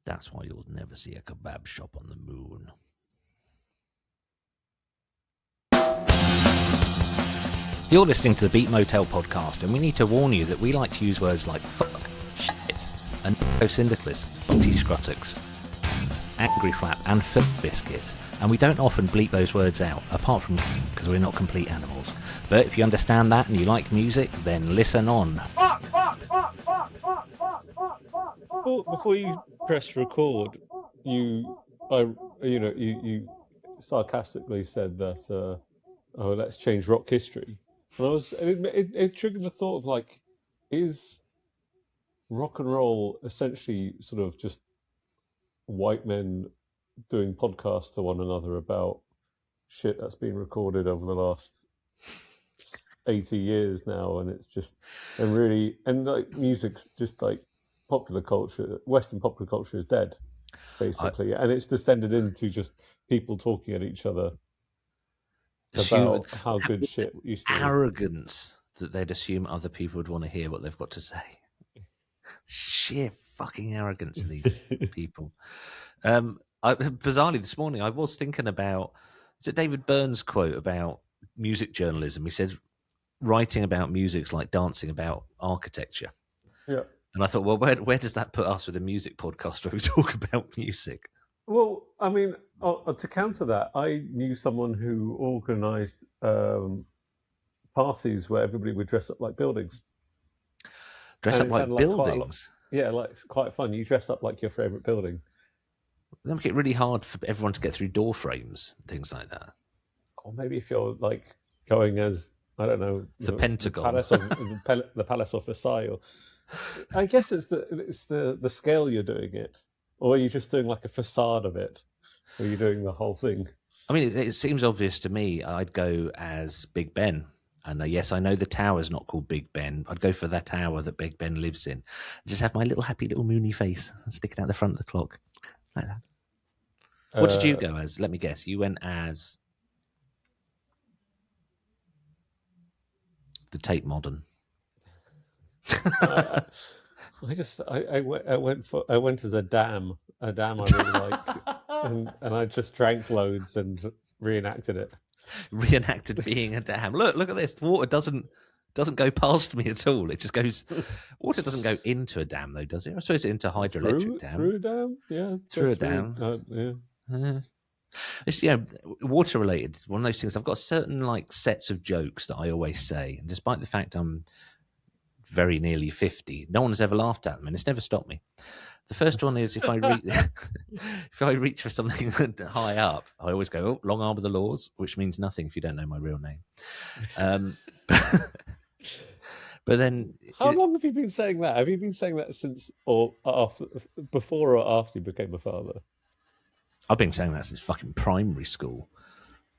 That's why you'll never see a kebab shop on the moon. You're listening to the Beat Motel podcast, and we need to warn you that we like to use words like fuck, shit, and syndicalist, bunty scrutux, angry flap, and foot biscuit. And we don't often bleep those words out, apart from because we're not complete animals. But if you understand that and you like music, then listen on. Before you press record, you sarcastically said that, let's change rock history. And it triggered the thought of like, is rock and roll essentially sort of just white men doing podcasts to one another about shit that's been recorded over the last 80 years now, and it's just like music's just like popular culture, Western popular culture is dead, basically, and it's descended into just people talking at each other about how good shit used to be. Arrogance that they'd assume other people would want to hear what they've got to say. Sheer fucking arrogance of these people. Bizarrely, this morning I was thinking about, is it David Byrne's quote about music journalism? He said, writing about music's like dancing about architecture. Yeah. And I thought, well, where does that put us with a music podcast where we talk about music? Well, I mean, to counter that, I knew someone who organised parties where everybody would dress up like buildings. Dress up like buildings? Yeah, like it's quite fun. You dress up like your favourite building. That make it really hard for everyone to get through door frames, things like that. Or maybe if you're like going as, I don't know, the Pentagon, the Palace of Versailles. I guess it's the scale you're doing it, or are you just doing like a facade of it, or you're doing the whole thing? I mean, it seems obvious to me. I'd go as Big Ben, and yes, I know the tower's not called Big Ben. I'd go for that tower that Big Ben lives in. Just have my little happy little moony face sticking out the front of the clock, like that. What did you go as? Let me guess. You went as the Tate Modern. I went as a dam I really like, and I just drank loads and reenacted it. Reenacted being a dam. Look at this. Water doesn't go past me at all. It just goes. Water doesn't go into a dam though, does it? I suppose into a hydroelectric dam. Through a dam, yeah. Through a dam. Yeah. It's water related. One of those things. I've got certain like sets of jokes that I always say, and despite the fact I'm very nearly 50, no one has ever laughed at them, and it's never stopped me. The first one is if I reach for something high up, I always go, "Oh, long arm of the laws," which means nothing if you don't know my real name. But then, how long have you been saying that? Have you been saying that since, or after, before or after you became a father? I've been saying that since fucking primary school.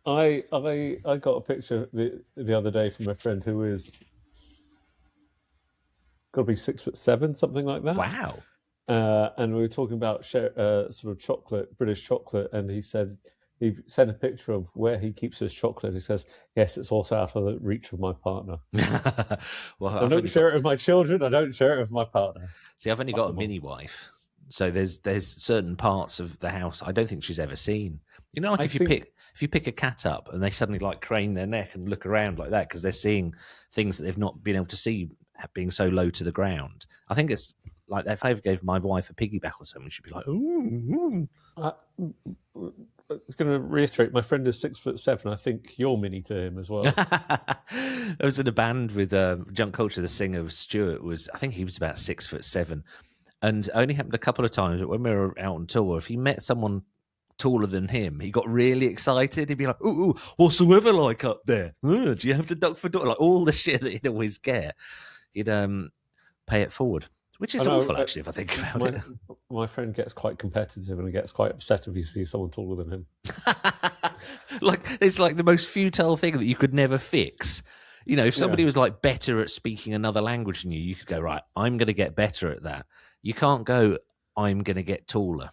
I got a picture the other day from a friend who is got to be 6'7", something like that. Wow. And we were talking about sort of chocolate, British chocolate, and he said he sent a picture of where he keeps his chocolate. He says, "Yes, it's also out of the reach of my partner." Well, I don't share it with my children. I don't share it with my partner. See, I've only got a mini wife, so there's certain parts of the house I don't think she's ever seen. You know, like if you pick a cat up and they suddenly like crane their neck and look around like that because they're seeing things that they've not been able to see being so low to the ground. I think it's like if I ever gave my wife a piggyback or something, she'd be like, "Ooh." I was going to reiterate, my friend is 6'7". I think you're mini to him as well. I was in a band with Junk Culture. The singer Stuart I think he was about 6'7", and only happened a couple of times. But when we were out on tour, if he met someone taller than him, he got really excited. He'd be like, "Ooh, what's the weather like up there? Do you have to duck for door?" Like all the shit that he'd always get. He'd pay it forward. Which is awful, actually, if I think about it. My friend gets quite competitive and he gets quite upset if he sees someone taller than him. It's like the most futile thing that you could never fix. You know, if somebody was like better at speaking another language than you could go, right, I'm going to get better at that. You can't go, I'm going to get taller.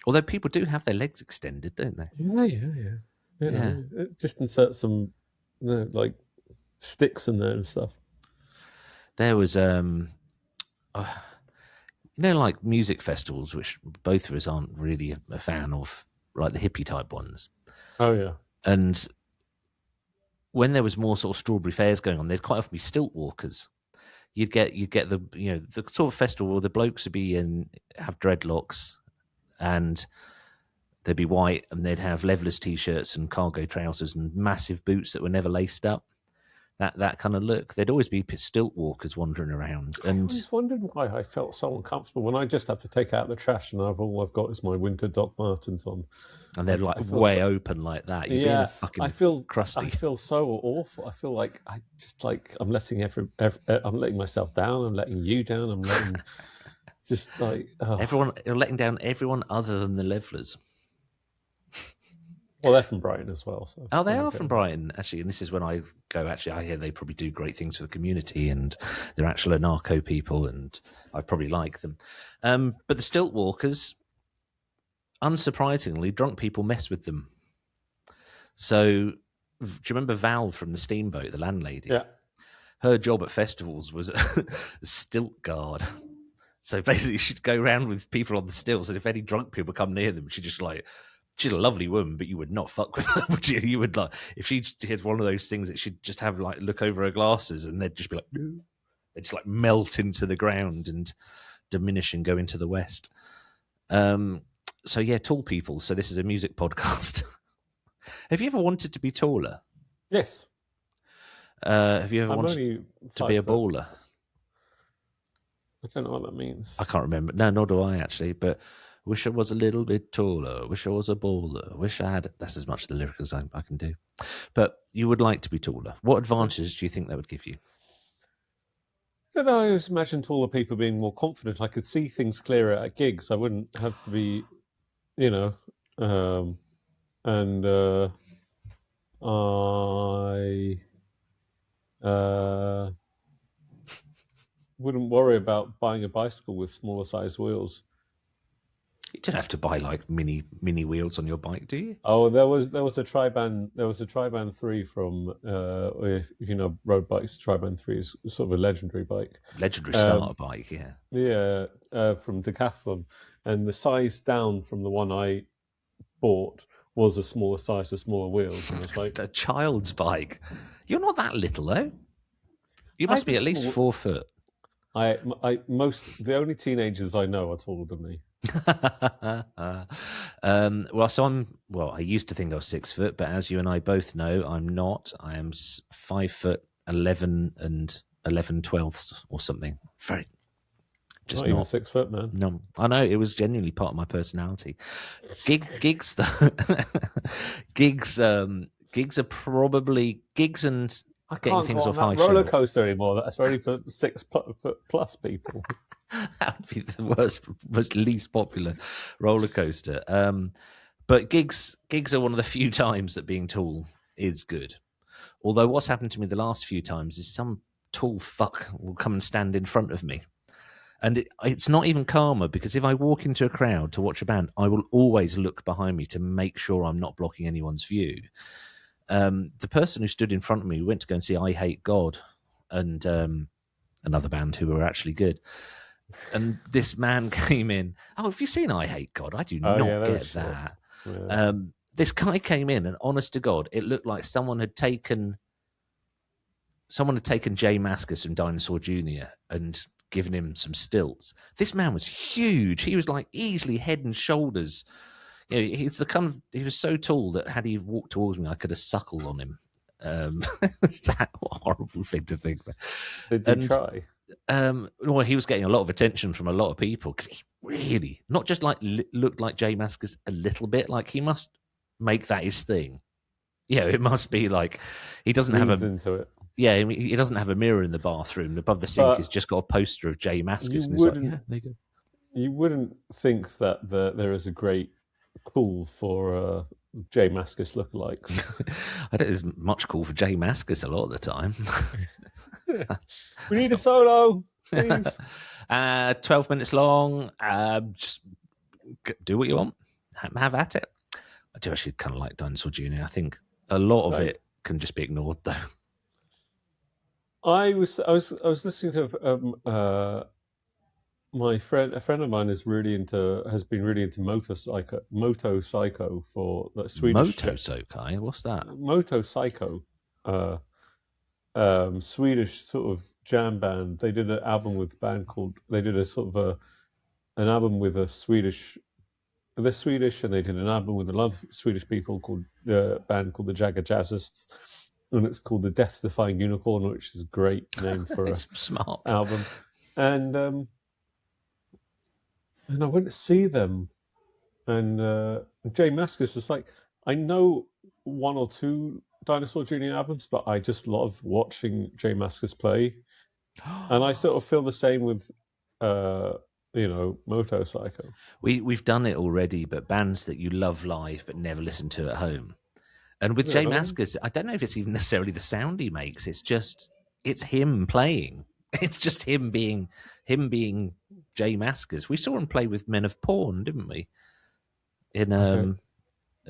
Although people do have their legs extended, don't they? Yeah. Just insert some, like sticks in there and stuff. There was like music festivals, which both of us aren't really a fan of, like the hippie type ones. Oh yeah. And when there was more sort of strawberry fairs going on, there'd quite often be stilt walkers. You'd get the the sort of festival where the blokes would be have dreadlocks, and they'd be white, and they'd have levelers t-shirts and cargo trousers and massive boots that were never laced up. That kind of look. There'd always be stilt walkers wandering around, I and always wondered why I felt so uncomfortable when I just have to take out the trash and all I've got is my winter Doc Martens on. they're like way open like that. You're being a fucking crusty. I feel so awful. I feel like I'm letting I'm letting myself down. I'm letting you down. I'm letting just like everyone. You're letting down everyone other than the levelers. Well, they're from Brighton as well. So they are from Brighton, actually. And this is when I go, actually, I hear they probably do great things for the community and they're actual anarcho people and I probably like them. But the stilt walkers, unsurprisingly, drunk people mess with them. So do you remember Val from the Steamboat, the landlady? Yeah. Her job at festivals was a stilt guard. So basically she'd go around with people on the stilts and if any drunk people come near them, she'd just like... She's a lovely woman, but you would not fuck with her, would you? You would like if she had one of those things that she'd just have like look over her glasses and they'd just be like, no. They'd just like melt into the ground and diminish and go into the west. So yeah, tall people. So this is a music podcast. Have you ever wanted to be taller? Yes. Have you ever wanted to be a baller? I don't know what that means. I can't remember. No, nor do I actually, but wish I was a little bit taller. Wish I was a baller. Wish I had... That's as much of the lyric as I can do. But you would like to be taller. What advantages do you think that would give you? I don't know. I always imagine taller people being more confident. I could see things clearer at gigs. I wouldn't have to be, I wouldn't worry about buying a bicycle with smaller size wheels. You don't have to buy like mini wheels on your bike, do you? Oh, there was a Triban 3 from if you know road bikes. Triban 3 is sort of a legendary bike. Legendary starter bike, yeah. Yeah, from Decathlon, and the size down from the one I bought was a smaller size with smaller wheels. And it's like a child's bike. You're not that little though. You must be at least 4 foot. The only teenagers I know are taller than me. I used to think I was 6 foot, but as you and I both know, I'm not. I am 5 foot 11 and 11 twelfths or something. Very just not even 6 foot, man. No, I know it was genuinely part of my personality. Gigs are probably gigs and I getting can't things go off on high that roller shelf. coaster anymore. That's only for 6 foot plus people. That would be the worst, most least popular roller coaster. But gigs are one of the few times that being tall is good. Although what's happened to me the last few times is some tall fuck will come and stand in front of me. And it's not even karma, because if I walk into a crowd to watch a band, I will always look behind me to make sure I'm not blocking anyone's view. The person who stood in front of me went to go and see I Hate God and another band who were actually good. And this man came in. Oh, have you seen I Hate God? I do not get that. Yeah. This guy came in, and honest to God, it looked like someone had taken Jay Mascis from Dinosaur Jr. and given him some stilts. This man was huge. He was like easily head and shoulders. He's the kind of... He was so tall that had he walked towards me, I could have suckled on him. It's that horrible thing to think about. Did you try? Well, he was getting a lot of attention from a lot of people because he really not just like looked like Jay Mascis a little bit. Like he must make that his thing. Yeah, it must be like he doesn't have into it. Yeah, he doesn't have a mirror in the bathroom. Above the sink, he's just got a poster of Jay Mascis. And he's like, yeah, there you go. You wouldn't think that there is a great call for Jay Mascis lookalikes. I don't think there's much call for Jay Mascis a lot of the time. We need a solo, please. 12 minutes long. Just do what you want. Have at it. I do actually kind of like Dinosaur Jr. I think a lot of it can just be ignored, though. I was listening to a friend of mine has been really into Moto Psycho for the Swedish Motosokai? What's that? Moto Psycho, uh, Swedish sort of jam band. They did an album with a band called. They did a sort of an album with a Swedish. They're Swedish, and they did an album with a lot of Swedish people called the band called the Jagger Jazzists, and it's called the Death Defying Unicorn, which is a great name for a smart album. And I went to see them, and Jay Mascis is like, I know one or two Dinosaur Jr. albums, but I just love watching Jay Mascis play, and I sort of feel the same with, Moto Psycho. We've done it already, but bands that you love live but never listen to at home. And with Yeah, Jay Mascis, I don't know if it's even necessarily the sound he makes. It's him playing. It's just him being Jay Mascis. We saw him play with Men of Porn, didn't we? In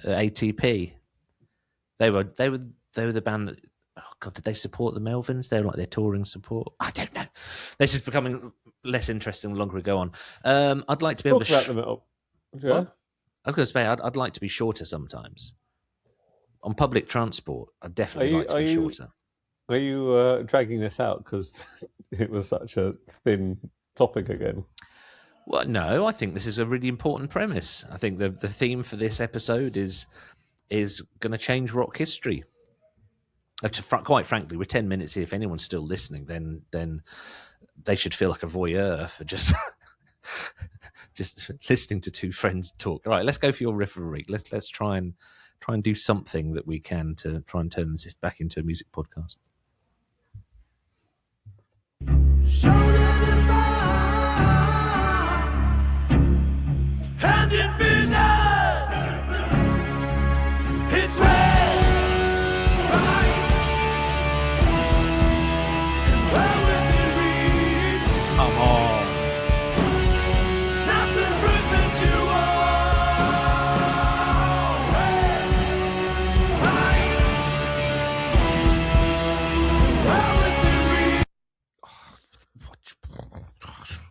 ATP. They were the band that. Oh God, did they support the Melvins? They were like their touring support. I don't know. This is becoming less interesting the longer we go on. I'd like to be able to. Talk about them. Yeah. What? I was going to say I'd like to be shorter sometimes. On public transport, I'd definitely like to be shorter. Are you dragging this out because it was such a thin topic again? Well, no, I think this is a really important premise. I think the theme for this episode is going to change rock history. Quite frankly, we're 10 minutes here. If anyone's still listening, then they should feel like a voyeur for just just listening to two friends talk. All right, let's go for your riff of the week. Let's try and do something that we can to try and turn this back into a music podcast.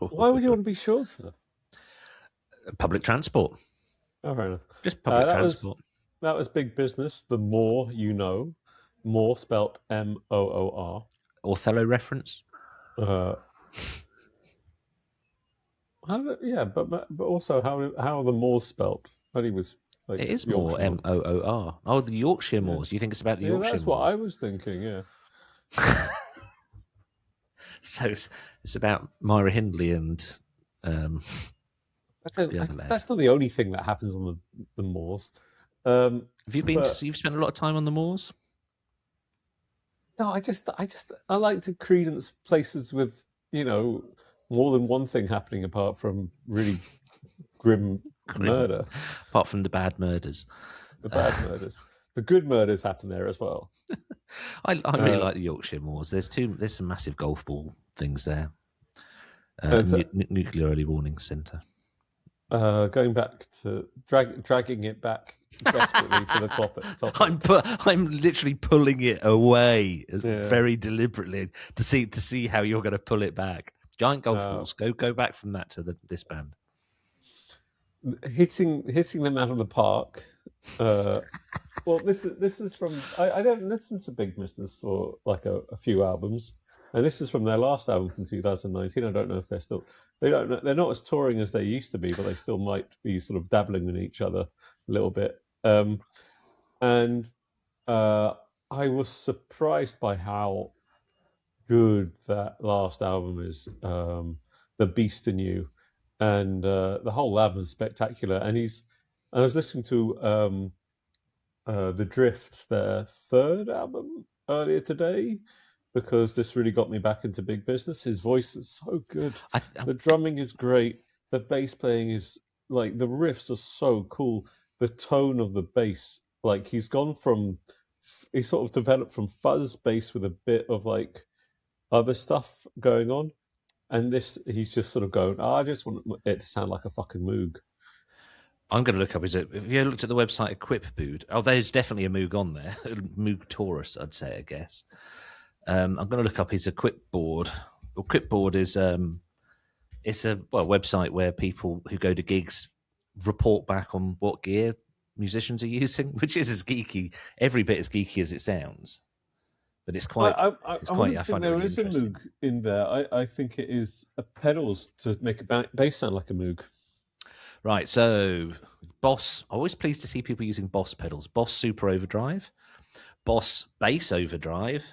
Why would you want to be shorter? Public transport. Oh, fair enough. Just public transport. That was big business. The more you know, more spelt Moor. Othello reference. But also how are the Moors spelt? It was like it is more Moor. Oh, the Yorkshire Moors. Do you think it's about the Yorkshire Moors? That's what I was thinking. Yeah. So it's about Myra Hindley and that's not the only thing that happens on the moors. Have you been? You've spent a lot of time on the moors. No, I like to credence places with more than one thing happening apart from really grim murder. Apart from the bad murders. The bad murders. The good murders happen there as well. I really like the Yorkshire Moors. There's some massive golf ball things there. Nuclear early warning centre. Going back to dragging it back desperately to the top. I'm literally pulling it away very deliberately to see how you're going to pull it back. Giant golf balls. Go back from that to this band. Hitting them out of the park. Well, this is from. I don't listen to Big Misters for like a few albums, and this is from their last album from 2019. I don't know if they're not as touring as they used to be, but they still might be sort of dabbling in each other a little bit. And I was surprised by how good that last album is. The Beast in You, and the whole album is spectacular. And I was listening to The Drift, their third album, earlier today, because this really got me back into Big Business. His voice is so good. The drumming is great. The bass playing is like, the riffs are so cool. The tone of the bass, like he sort of developed from fuzz bass with a bit of like other stuff going on. And he's just sort of going, I just want it to sound like a fucking Moog. I'm going to look up. Have you looked at the website Equipbood? Oh, there's definitely a Moog on there. Moog Taurus, I'd say, I guess. I'm going to look up his Equipboard. Equipboard is It's a website where people who go to gigs report back on what gear musicians are using, which is as geeky, every bit as geeky as it sounds. But it's quite. I It's quite. I think find it there really is a interesting. Moog in there. I think it is pedals to make a bass sound like a Moog. Right, so Boss. Always pleased to see people using Boss pedals. Boss Super Overdrive, Boss Bass Overdrive.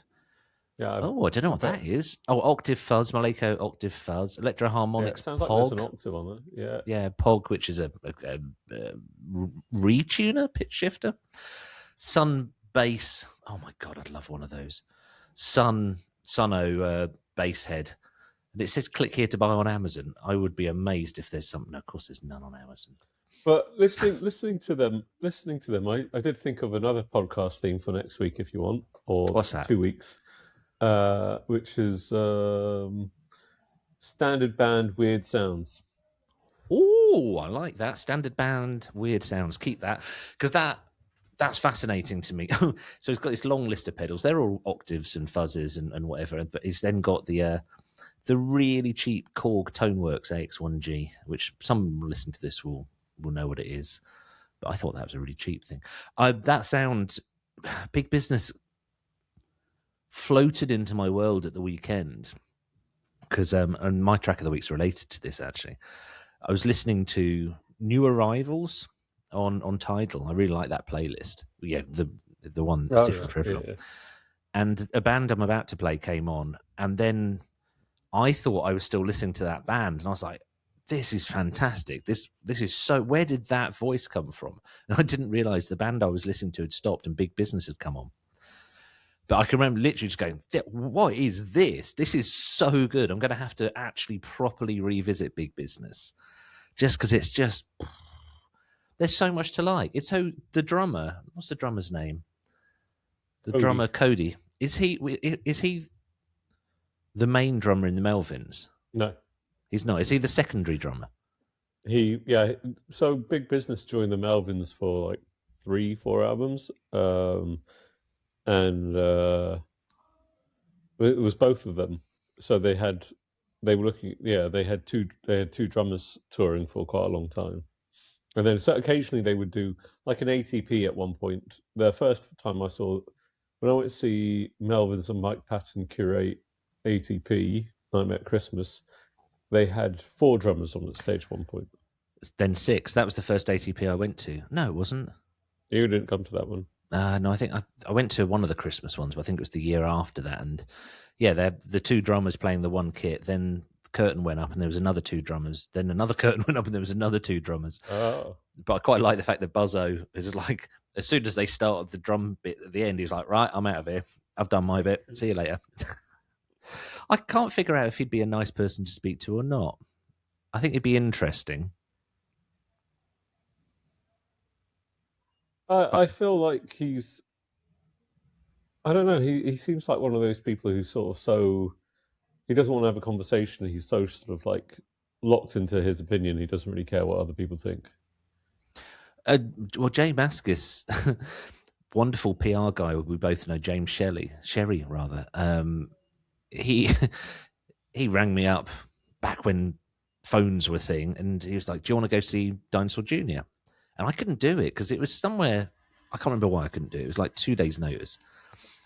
Yeah. I don't know what that is. Oh, Octave Fuzz, Maleko Octave Fuzz, Electro Yeah, Harmonics, it sounds like Pog. there's an octave on it. Yeah. Yeah, Pog, which is a retuner, pitch shifter. Sun Bass. Oh my god, I'd love one of those. Suno bass head. And it says click here to buy on Amazon. I would be amazed if there's something. No, of course, there's none on Amazon. But listening to them, I did think of another podcast theme for next week if you want, or What's that? 2 weeks, which is standard band weird sounds. Oh, I like that. Standard band, weird sounds. Keep that. Because that's fascinating to me. So it's got this long list of pedals. They're all octaves and fuzzes and whatever. But it's then got the really cheap Korg Toneworks AX1G, which some listen to this will know what it is. But I thought that was a really cheap thing. That sound, Big Business floated into my world at the weekend. Because and my track of the week's related to this, actually. I was listening to New Arrivals on Tidal. I really like that playlist. Yeah, the one that's different for everyone. Yeah. And a band I'm about to play came on, and then I thought I was still listening to that band, and I was like, "This is fantastic. This is so. Where did that voice come from?" And I didn't realize the band I was listening to had stopped, and Big Business had come on. But I can remember literally just going, "What is this? This is so good. I'm going to have to actually properly revisit Big Business." Just because it's just, there's so much to like. It's so, the drummer, what's the drummer's name? Drummer, Cody. Is he the main drummer in the Melvins? No. He's not. Is he the secondary drummer? So Big Business joined the Melvins for like 3-4 albums. And it was both of them. So they had two drummers touring for quite a long time. And then so occasionally they would do like an ATP at one point. The first time I saw, when I went to see Melvins and Mike Patton curate ATP, Nightmare at Christmas, they had 4 drummers on the stage at one point. Then 6. That was the first ATP I went to. No, it wasn't. You didn't come to that one. No, I think I went to one of the Christmas ones, but I think it was the year after that. And yeah, the 2 drummers playing the one kit. Then the curtain went up, and there was another 2 drummers. Then another curtain went up, and there was another 2 drummers. Oh. But I quite like the fact that Buzzo is like, as soon as they started the drum bit at the end, he was like, "Right, I'm out of here. I've done my bit. See you later." I can't figure out if he'd be a nice person to speak to or not. I think it'd be interesting. I feel like he's, I don't know, he seems like one of those people who's sort of he doesn't want to have a conversation. He's so sort of like locked into his opinion. He doesn't really care what other people think. Well, Jay Maskis, wonderful PR guy we both know, James Sherry rather. He rang me up back when phones were a thing, and he was like, "Do you want to go see Dinosaur Jr.?" And I couldn't do it because it was somewhere, I can't remember why I couldn't do it. It was like 2 days' notice.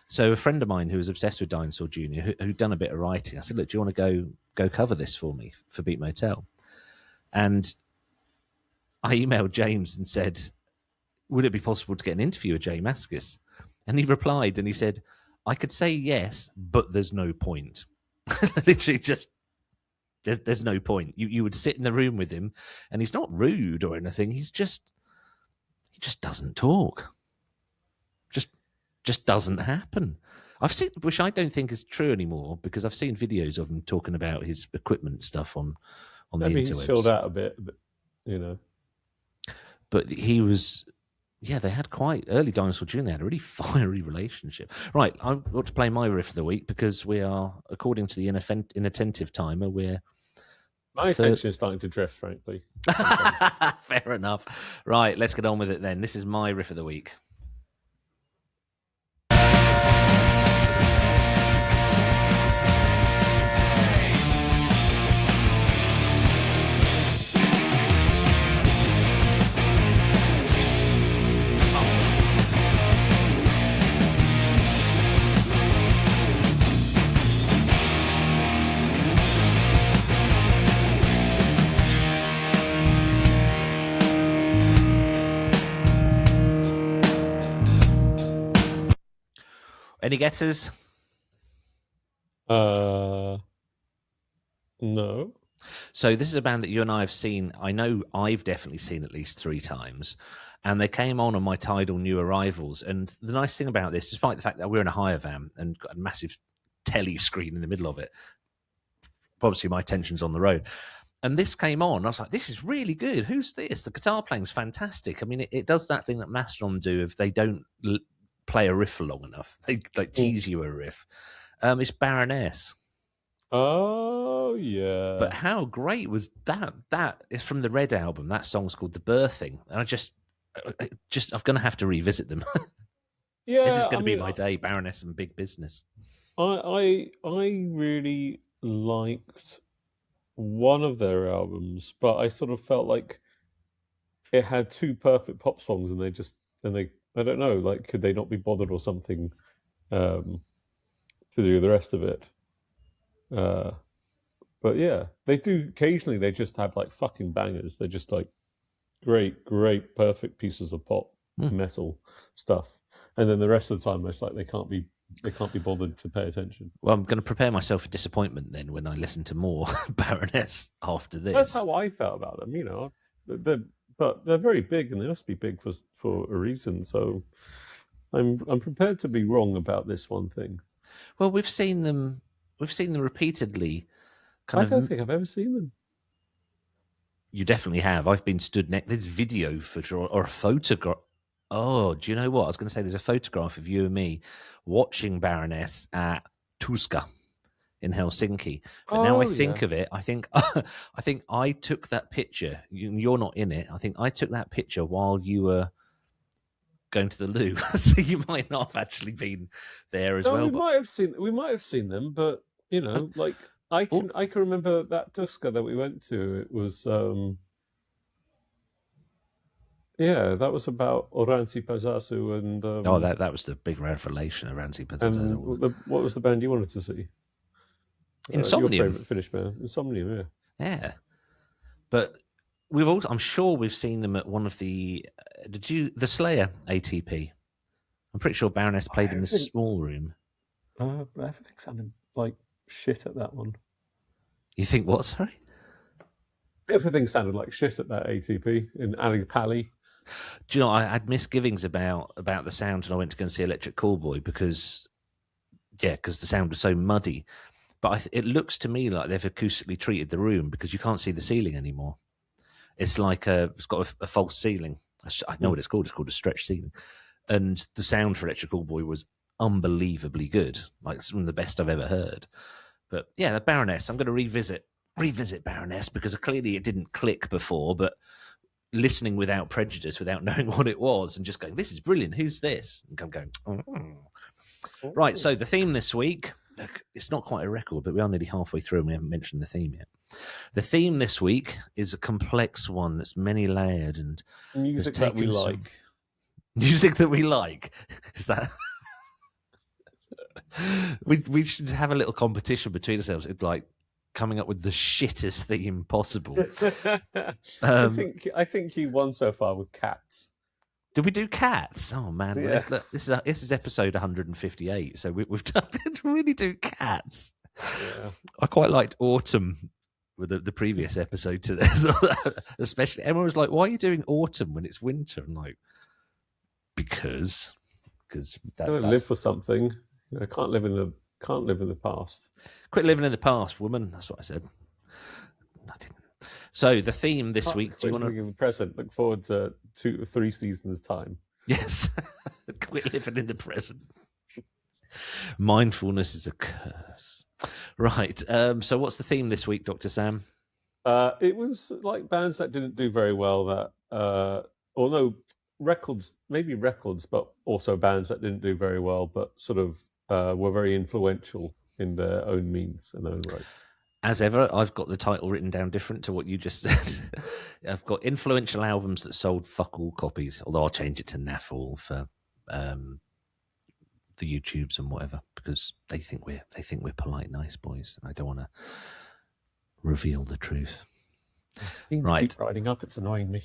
So a friend of mine who was obsessed with Dinosaur Jr., who'd done a bit of writing, I said, "Look, do you want to go cover this for me for Beat Motel?" And I emailed James and said, "Would it be possible to get an interview with Jay Maskis?" And he replied and he said, "I could say yes, but there's no point." Literally just, there's no point. You would sit in the room with him, and he's not rude or anything. He just doesn't talk. Just doesn't happen. I've seen, which I don't think is true anymore, because I've seen videos of him talking about his equipment stuff on the interwebs. He's chilled out a bit, but, you know. But he was, yeah, they had quite early Dinosaur Jr. They had a really fiery relationship. Right, I want to play my riff of the week because we are, according to the inattentive timer, my attention is starting to drift, frankly. Fair enough. Right, let's get on with it then. This is my riff of the week. Any guesses? No. So this is a band that you and I have seen. I know I've definitely seen at least 3 times, and they came on my Tidal new arrivals. And the nice thing about this, despite the fact that we're in a hire van and got a massive telly screen in the middle of it, obviously my attention's on the road. And this came on. I was like, this is really good. Who's this? The guitar playing's fantastic. I mean, it does that thing that Mastodon do if they don't play a riff for long enough. They like tease you a riff. It's Baroness. Oh, yeah. But how great was that? That is from the Red album. That song's called The Birthing. And I'm going to have to revisit them. Yeah, This is going to be my day, Baroness and Big Business. I really liked one of their albums, but I sort of felt like it had 2 perfect pop songs, and they I don't know, like, could they not be bothered or something to do the rest of it? But yeah, they do occasionally. They just have like fucking bangers. They're just like great, perfect pieces of pop metal stuff, and then the rest of the time it's like they can't be bothered to pay attention. Well, I'm going to prepare myself for disappointment then when I listen to more Baroness after this. That's how I felt about them, you know. But they're very big, and they must be big for a reason. So I'm prepared to be wrong about this one thing. Well, we've seen them repeatedly. I don't think I've ever seen them. You definitely have. I've been stood next. There's video footage or a photograph. Oh, do you know what? I was going to say there's a photograph of you and me watching Baroness at Tuska in Helsinki. But now I think of it, I think I took that picture. You're not in it. I think I took that picture while you were going to the loo, so you might not have actually been there as well. We might have seen them, but you know, like I can remember that Tuska that we went to. It was that was about Oranzi Pazasu and that was the big revelation, Oranzi Pazasu. And what was the band you wanted to see? Insomnium. Your favourite Finnish band, Insomnium, yeah. But I'm sure we've seen them at one of the the Slayer ATP. I'm pretty sure Baroness played in the small room. Everything sounded like shit at that one. You think what? Sorry. Everything sounded like shit at that ATP in Ali Pally. Do you know, I had misgivings about the sound, and I went to go and see Electric Callboy because the sound was so muddy. But it looks to me like they've acoustically treated the room because you can't see the ceiling anymore. It's like it's got a false ceiling. I know what it's called. It's called a stretch ceiling. And the sound for Electric Callboy was unbelievably good. Like some of the best I've ever heard. But yeah, the Baroness, I'm going to revisit Baroness because clearly it didn't click before, but listening without prejudice, without knowing what it was, and just going, this is brilliant. Who's this? And I'm going, oh. Right. So the theme this week, look, it's not quite a record, but we are nearly halfway through and we haven't mentioned the theme yet. The theme this week is a complex one that's many layered and music that we like. Music that we like. Is that? we should have a little competition between ourselves. It's like coming up with the shittest theme possible. I think you won so far with Cats. Did we do Cats? Oh man, yeah. This is episode 158, so we've done to really do Cats. Yeah. I quite liked Autumn with the previous episode to this, especially Emma was like, "Why are you doing Autumn when it's winter?" I'm like, because I live for something. I can't live in the past. Quit living in the past, woman. That's what I said. I didn't. So the theme this week. Do you want to give a present? Look forward to 2 or 3 seasons time. Yes. Quit living in the present. Mindfulness is a curse. Right. So what's the theme this week, Dr. Sam? It was like bands that didn't do very well. Maybe records, but also bands that didn't do very well, but sort of were very influential in their own means and own right. As ever, I've got the title written down different to what you just said. I've got influential albums that sold fuck all copies, although I'll change it to naff all for the YouTubes and whatever, because they think we're polite, nice boys, and I don't want to reveal the truth. Jeans keep riding up. It's annoying me.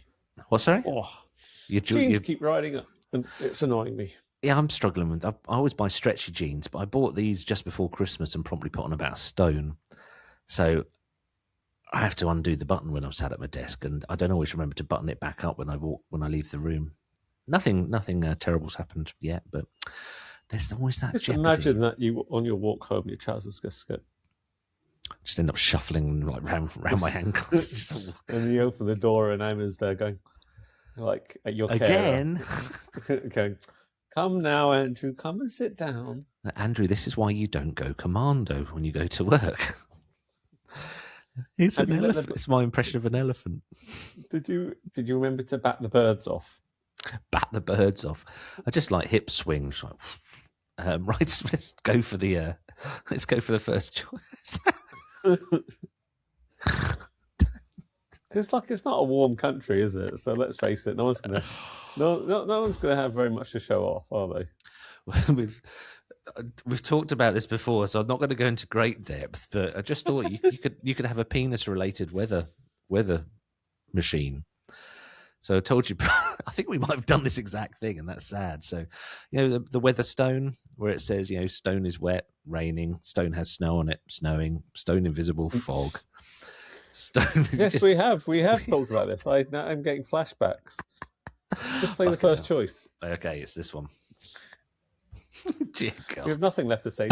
What, sorry? Jeans keep riding up, and it's annoying me. Yeah, I'm struggling with. I always buy stretchy jeans, but I bought these just before Christmas and promptly put on about a stone. So I have to undo the button when I'm sat at my desk, and I don't always remember to button it back up when I leave the room. Nothing terrible's happened yet, but there's always that Just jeopardy. imagine that you on your walk home, your trousers get Just end up shuffling like round my ankles. and you open the door and Emma's there going, like at your Again. going, come now, Andrew, come and sit down. Andrew, this is why you don't go commando when you go to work. It's an elephant. It's my impression of an elephant. Did you remember to bat the birds off? Bat the birds off. I just like hip swings. Right, let's go for the first choice. It's not a warm country, is it? So let's face it, no one's gonna have very much to show off, are they? We've talked about this before, so I'm not going to go into great depth. But I just thought you could have a penis-related weather machine. So I told you, I think we might have done this exact thing, and that's sad. So, the weather stone, where it says, stone is wet, raining, stone has snow on it, snowing, stone invisible, fog. Stone. Yes, we have talked about this. I'm getting flashbacks. Just play the first choice. Okay, it's this one. Dear God. We have nothing left to say.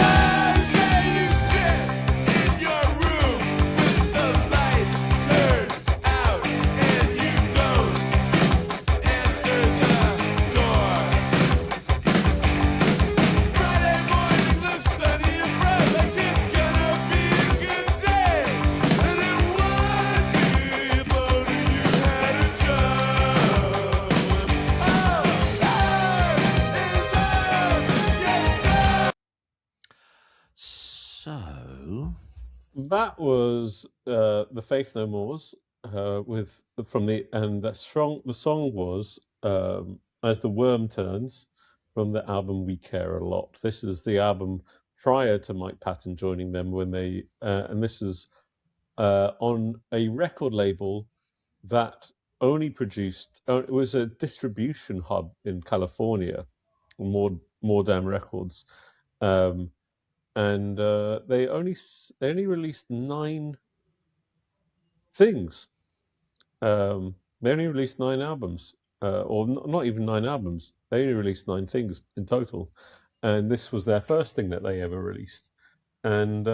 So that was the Faith No More's the song was As the Worm Turns from the album We Care a Lot. This is the album prior to Mike Patton joining them when they and this is on a record label that only produced it was a distribution hub in California, More Damn Records. And they only released 9 things. They only released 9 albums, or not even 9 albums. They only released 9 things in total, and this was their first thing that they ever released. And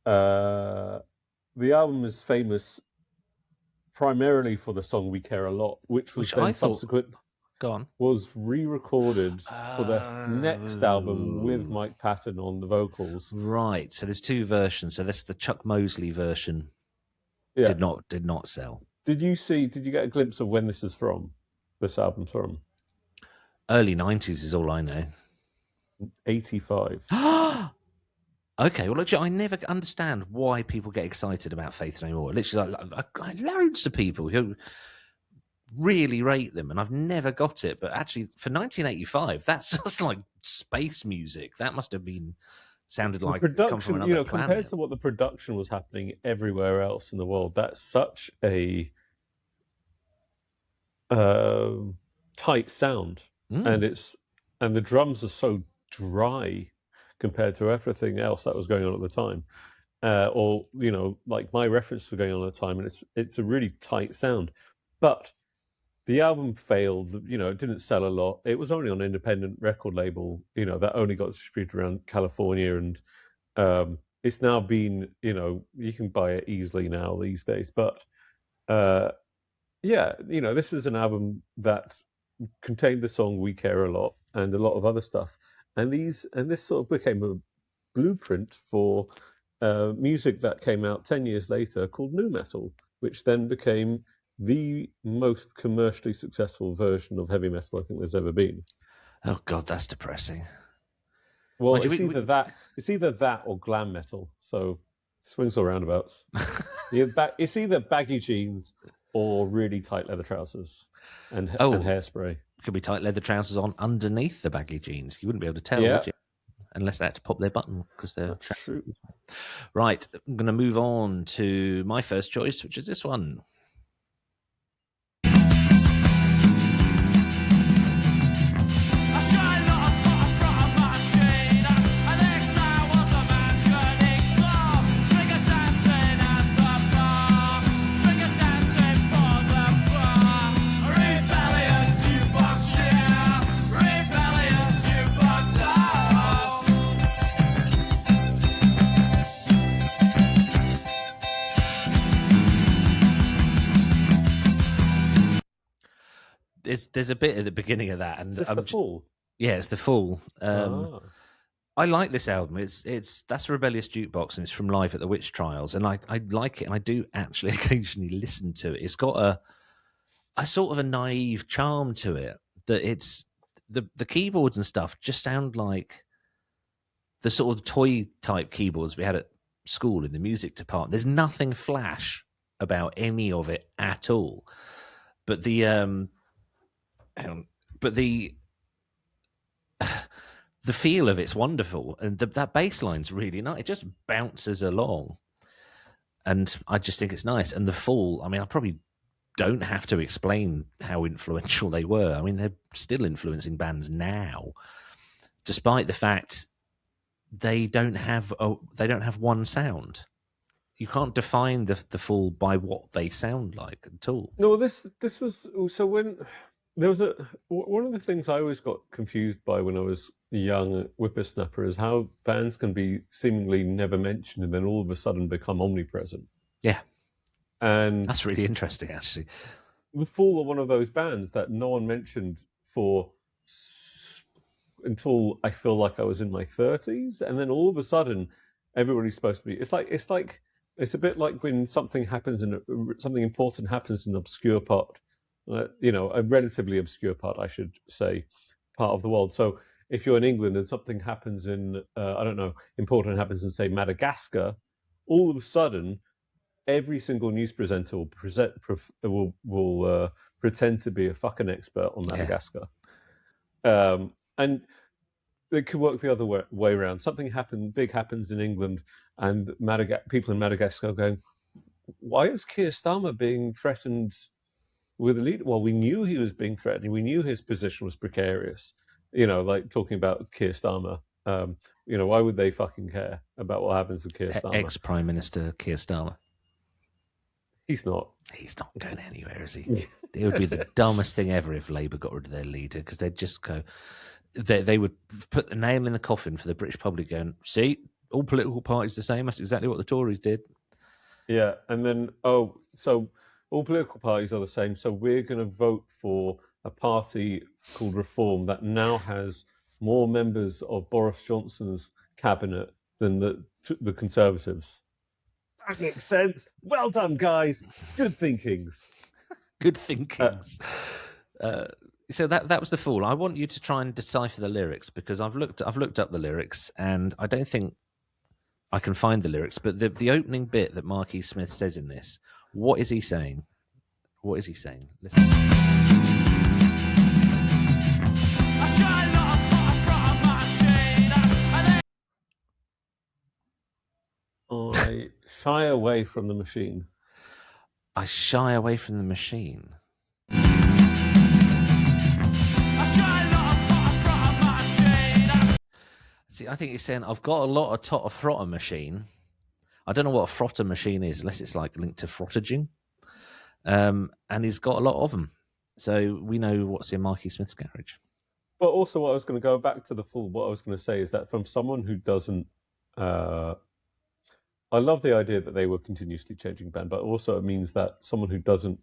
the album is famous primarily for the song "We Care a Lot," which then subsequent. Go on. Was re-recorded for their next album with Mike Patton on the vocals. Right. So there's 2 versions. So that's the Chuck Mosley version. Yeah. Did not sell. Did you get a glimpse of when this album's from? Early 90s is all I know. 85. Okay, well, look, I never understand why people get excited about Faith No More. Literally, like loads of people who really rate them, and I've never got it. But actually, for 1985, that's just like space music. That must have sounded like production. Come from another planet. Compared to what the production was happening everywhere else in the world, that's such a tight sound, and the drums are so dry compared to everything else that was going on at the time. Or like my reference were going on at the time, and it's a really tight sound, but the album failed. It didn't sell a lot. It was only on an independent record label, that only got distributed around California, and it's now been, you can buy it easily now these days. But this is an album that contained the song "We Care a Lot" and a lot of other stuff, and this sort of became a blueprint for music that came out 10 years later called nu metal, which then became the most commercially successful version of heavy metal I think there's ever been. Oh God, that's depressing. Well, it's either that or glam metal. So swings or roundabouts. It's either baggy jeans or really tight leather trousers and hairspray. It could be tight leather trousers on underneath the baggy jeans. You wouldn't be able to tell, would you? Unless they had to pop their button because they're true. Right, I'm going to move on to my first choice, which is this one. I there's a bit at the beginning of that, and Is this the Fall? Yeah, it's the Fall. Ah. I like this album. That's Rebellious Jukebox, and it's from Live at the Witch Trials, and I like it, and I do actually occasionally listen to it. It's got a sort of a naive charm to it, that it's the keyboards and stuff just sound like the sort of toy type keyboards we had at school in the music department. There's nothing flash about any of it at all, but the the feel of it's wonderful, and that bass line's really nice. It just bounces along, and I just think it's nice. And the Fall, I mean, I probably don't have to explain how influential they were. I mean, they're still influencing bands now, despite the fact they don't have one sound. You can't define the Fall by what they sound like at all. No, this was so when there was one of the things I always got confused by when I was a young whippersnapper is how bands can be seemingly never mentioned and then all of a sudden become omnipresent. Yeah, and that's really interesting, actually. The Fall are one of those bands that no one mentioned until I feel like I was in my 30s, and then all of a sudden everybody's supposed to be. It's a bit like when something important happens in an obscure part, a relatively obscure part, I should say, part of the world. So if you're in England and something happens in, important happens in, say, Madagascar, all of a sudden, every single news presenter will pretend to be a fucking expert on Madagascar. Yeah. And it could work the other way around. Something big happens in England, and people in Madagascar are going, why is Keir Starmer being threatened with a leader? Well, we knew he was being threatened. We knew his position was precarious. Like talking about Keir Starmer. Why would they fucking care about what happens with Keir Starmer? Ex-Prime Minister Keir Starmer. He's not going anywhere, is he? It would be the dumbest thing ever if Labour got rid of their leader, because they'd just go... They would put the nail in the coffin for the British public going, see, all political parties the same. That's exactly what the Tories did. Yeah, and then, so all political parties are the same, so we're going to vote for a party called Reform that now has more members of Boris Johnson's cabinet than the Conservatives. That makes sense. Well done, guys. Good thinkings. Good thinkings. So that was the Fall. I want you to try and decipher the lyrics, because I've looked up the lyrics and I don't think I can find the lyrics. But the opening bit that Marquis Smith says in this, what is he saying? What is he saying? Listen. I shy away from the machine. I shy away from the machine. See, I think he's saying, I've got a lot of totter frotter machine. I don't know what a frotter machine is, unless it's like linked to frottaging. And he's got a lot of them. So we know what's in Marquis Smith's garage. But also what I was going to go back to the Fall, what I was going to say is that from someone who doesn't... I love the idea that they were continuously changing band, but also it means that someone who doesn't...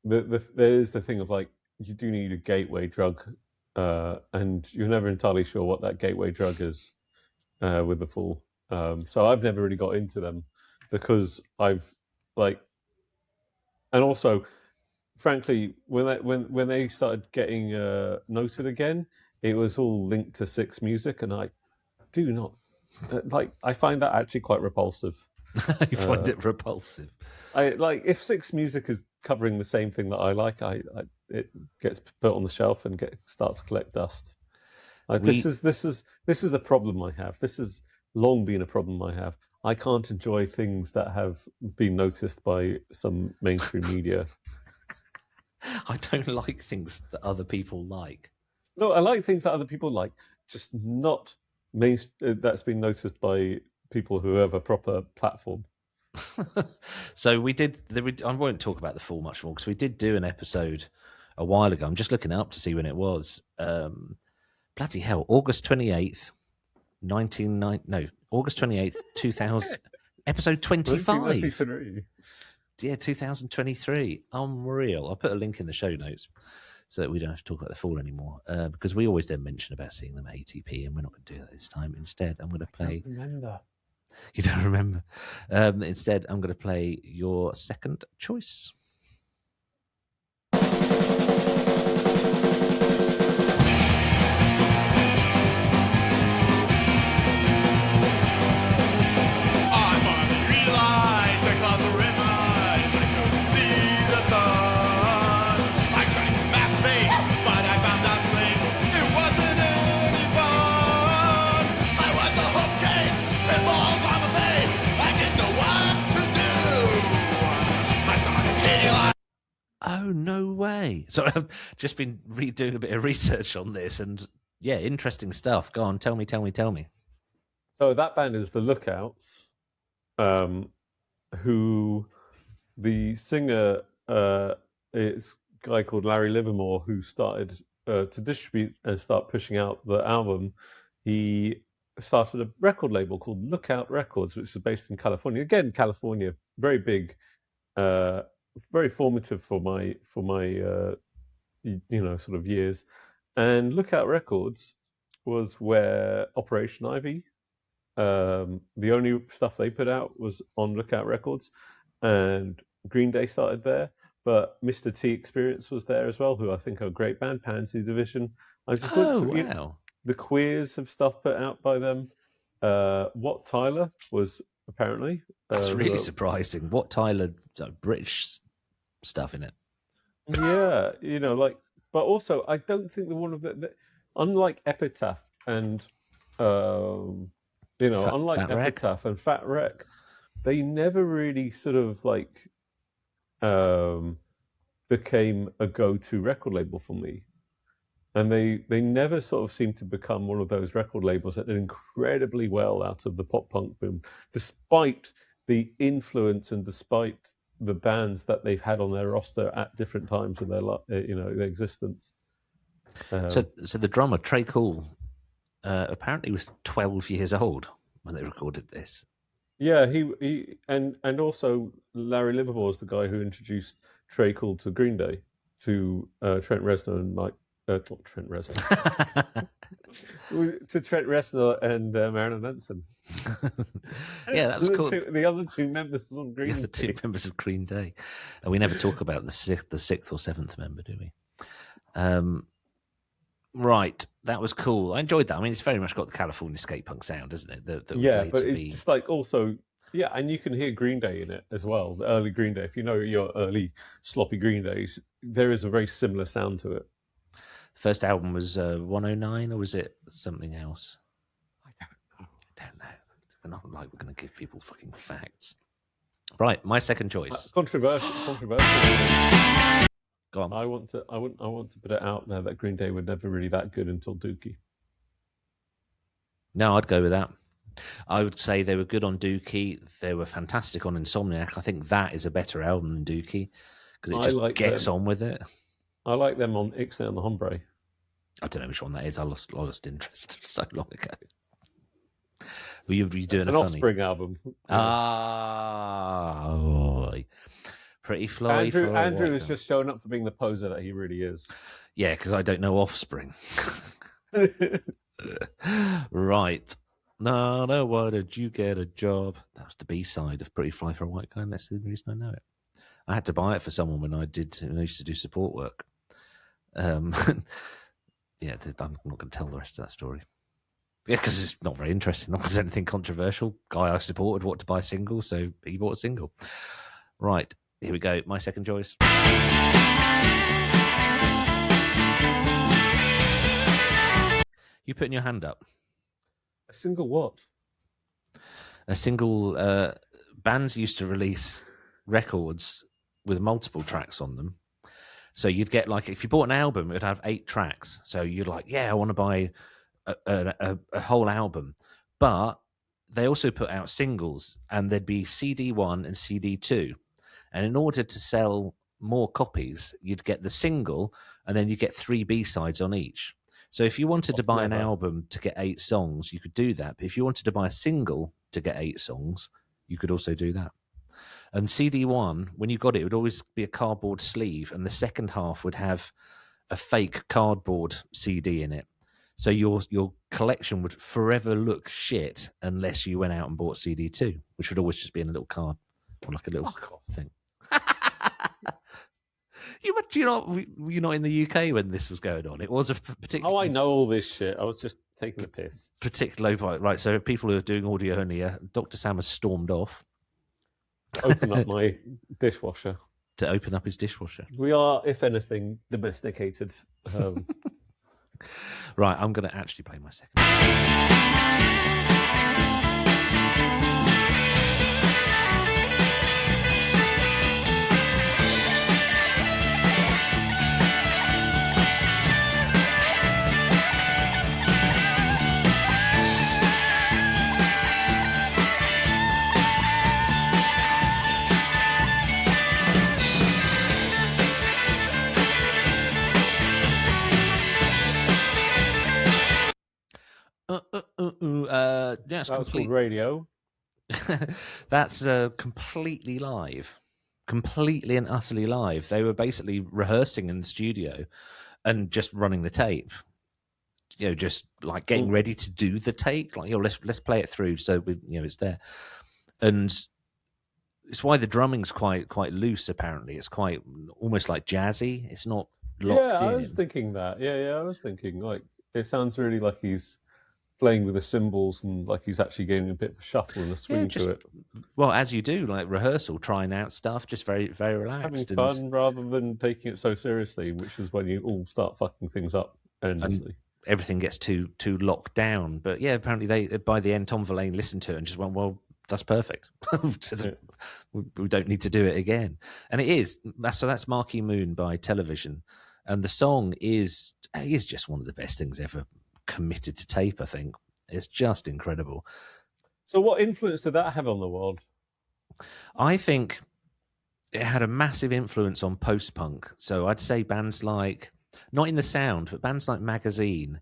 There's the thing of like, you do need a gateway drug, and you're never entirely sure what that gateway drug is with the Fall. So I've never really got into them because I've like... And also, frankly, when they started getting noted again, it was all linked to Six Music, and I do not... I find that actually quite repulsive. You find it repulsive? If Six Music is covering the same thing that I like, it gets put on the shelf and starts to collect dust. This is a problem I have. This has long been a problem I have. I can't enjoy things that have been noticed by some mainstream media. I don't like things that other people like. No, I like things that other people like, just not that's been noticed by people who have a proper platform. So I won't talk about the Fall much more, because we did do an episode a while ago. I'm just looking it up to see when it was. Bloody hell, August 28th, August 28th, 2000, episode 25. Yeah, 2023. Unreal. I'll put a link in the show notes so that we don't have to talk about the Fall anymore. Because we always then mention about seeing them at ATP, and we're not going to do that this time. Instead, I'm going to play. I don't remember. You don't remember? Instead, I'm going to play your second choice. Oh, no way. So I've just been doing a bit of research on this, and yeah, interesting stuff. Go on, tell me. So that band is the Lookouts, who the singer is a guy called Larry Livermore, who started to distribute and start pushing out the album. He started a record label called Lookout Records, which is based in California. Again, California, very big, very formative for my sort of years. And Lookout Records was where Operation Ivy, the only stuff they put out was on Lookout Records, and Green Day started there. But Mr. T Experience was there as well, who I think are a great band, Pansy Division. I just looked through, wow. The Queers have stuff put out by them. What Tyler was apparently. That's really surprising. What Tyler, British stuff in it. Yeah, but also I don't think the one of the unlike Epitaph and unlike Fat Epitaph and Fat Wreck, they never really sort of like became a go-to record label for me. And they never sort of seemed to become one of those record labels that did incredibly well out of the pop punk boom, despite the influence and despite the bands that they've had on their roster at different times in their existence. So the drummer Trey Cool apparently was 12 years old when they recorded this. Yeah, he and also Larry Livermore is the guy who introduced Trey Cool to Green Day, to Trent Reznor and not Trent Reznor, to Trent Reznor and Marilyn Manson. Yeah, that was cool. The other two members of Green Day. The two members of Green Day, and we never talk about the sixth or seventh member, do we? Right, that was cool. I enjoyed that. I mean, it's very much got the California skate punk sound, isn't it? But it's just like also, and you can hear Green Day in it as well. The early Green Day, if you know your early sloppy Green Days, there is a very similar sound to it. First album was 109, or was it something else? I don't know. We're not like we're going to give people fucking facts. Right, my second choice. Controversial. Go on. I want to put it out there that Green Day were never really that good until Dookie. No, I'd go with that. I would say they were good on Dookie. They were fantastic on Insomniac. I think that is a better album than Dookie because it just gets on with it. I like them on Ixnay on the Hombre. I don't know which one that is. I lost interest so long ago. Were you doing an Offspring album? Pretty fly. Andrew is just showing up for being the poser that he really is. Yeah, because I don't know Offspring. Right. No, why did you get a job? That was the B-side of Pretty Fly for a White Guy, and that's the reason I know it. I had to buy it for someone when I used to do support work. I'm not going to tell the rest of that story. Yeah, because it's not very interesting. Not because anything controversial. Guy I supported wanted to buy a single, so he bought a single. Right, here we go. My second choice. You putting your hand up? A single what? A single. Bands used to release records with multiple tracks on them. So you'd get like, if you bought an album, it would have 8 tracks. So you'd like, I want to buy a whole album. But they also put out singles, and there'd be CD1 and CD2. And in order to sell more copies, you'd get the single, and then you get 3 B-sides on each. So if you wanted to buy an album to get 8 songs, you could do that. But if you wanted to buy a single to get 8 songs, you could also do that. And CD1, when you got it, it would always be a cardboard sleeve, and the second half would have a fake cardboard CD in it. So your collection would forever look shit unless you went out and bought CD2, which would always just be in a little card or like a little thing. You're not in the UK when this was going on. It was a particular. Oh, I know all this shit. I was just taking the piss. Particular low right. So people who are doing audio only, Dr. Sam has stormed off. Open up my dishwasher. To open up his dishwasher. We are, if anything, domesticated. Right, I'm going to actually play my second. That's called radio. That's completely live, completely and utterly live. They were basically rehearsing in the studio and just running the tape. Just like getting ready to do the take. Like, let's play it through so it's there. And it's why the drumming's quite loose. Apparently, it's quite almost like jazzy. It's not locked in. I was thinking that. Yeah, I was thinking like it sounds really like he's playing with the cymbals and like he's actually getting a bit of a shuffle and a swing to it. Well, as you do, like rehearsal, trying out stuff, just very, very relaxed. Having fun rather than taking it so seriously, which is when you all start fucking things up endlessly. And everything gets too locked down. But yeah, apparently by the end, Tom Verlaine listened to it and just went, well, that's perfect. We don't need to do it again. And it is. So that's Marquee Moon by Television. And the song is just one of the best things ever committed to tape. I think it's just incredible. So what influence did that have on the world? I think it had a massive influence on post-punk. So I'd say bands like, not in the sound, but bands like Magazine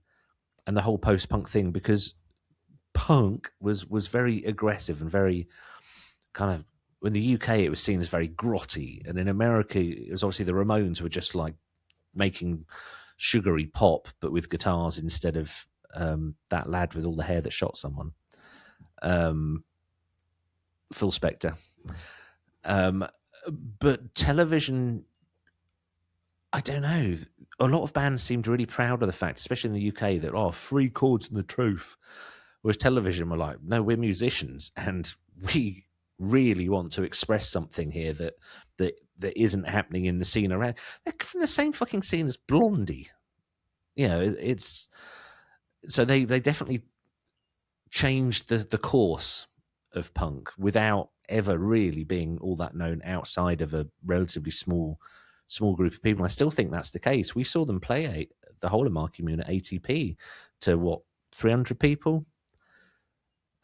and the whole post-punk thing, because punk was very aggressive and very kind of, in the UK it was seen as very grotty, and in America it was obviously the Ramones were just like making sugary pop, but with guitars instead of that lad with all the hair that shot someone, Phil Spector. But Television, I don't know. A lot of bands seemed really proud of the fact, especially in the UK, that 3 chords and the truth. Whereas Television were like, no, we're musicians and we really want to express something here that isn't happening in the scene around. They're from the same fucking scene as Blondie. It's so they definitely changed the course of punk without ever really being all that known outside of a relatively small group of people. I still think that's the case. We saw them play the whole of Marquee Moon at ATP to 300 people.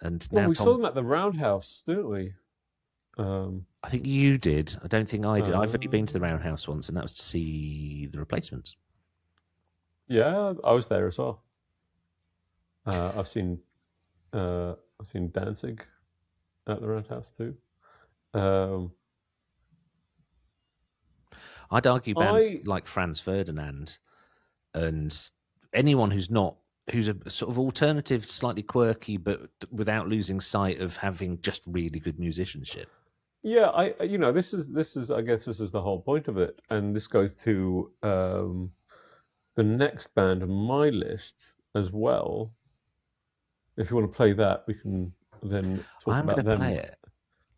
And now we saw them at the Roundhouse, didn't we? I think you did. I don't think I did. I've only been to the Roundhouse once, and that was to see the Replacements. Yeah, I was there as well. I've seen Danzig at the Roundhouse too. I'd argue bands like Franz Ferdinand and anyone who's a sort of alternative, slightly quirky, but without losing sight of having just really good musicianship. Yeah, this is I guess this is the whole point of it, and this goes to the next band on my list as well. If you want to play that, we can then talk about them. I'm going to play it.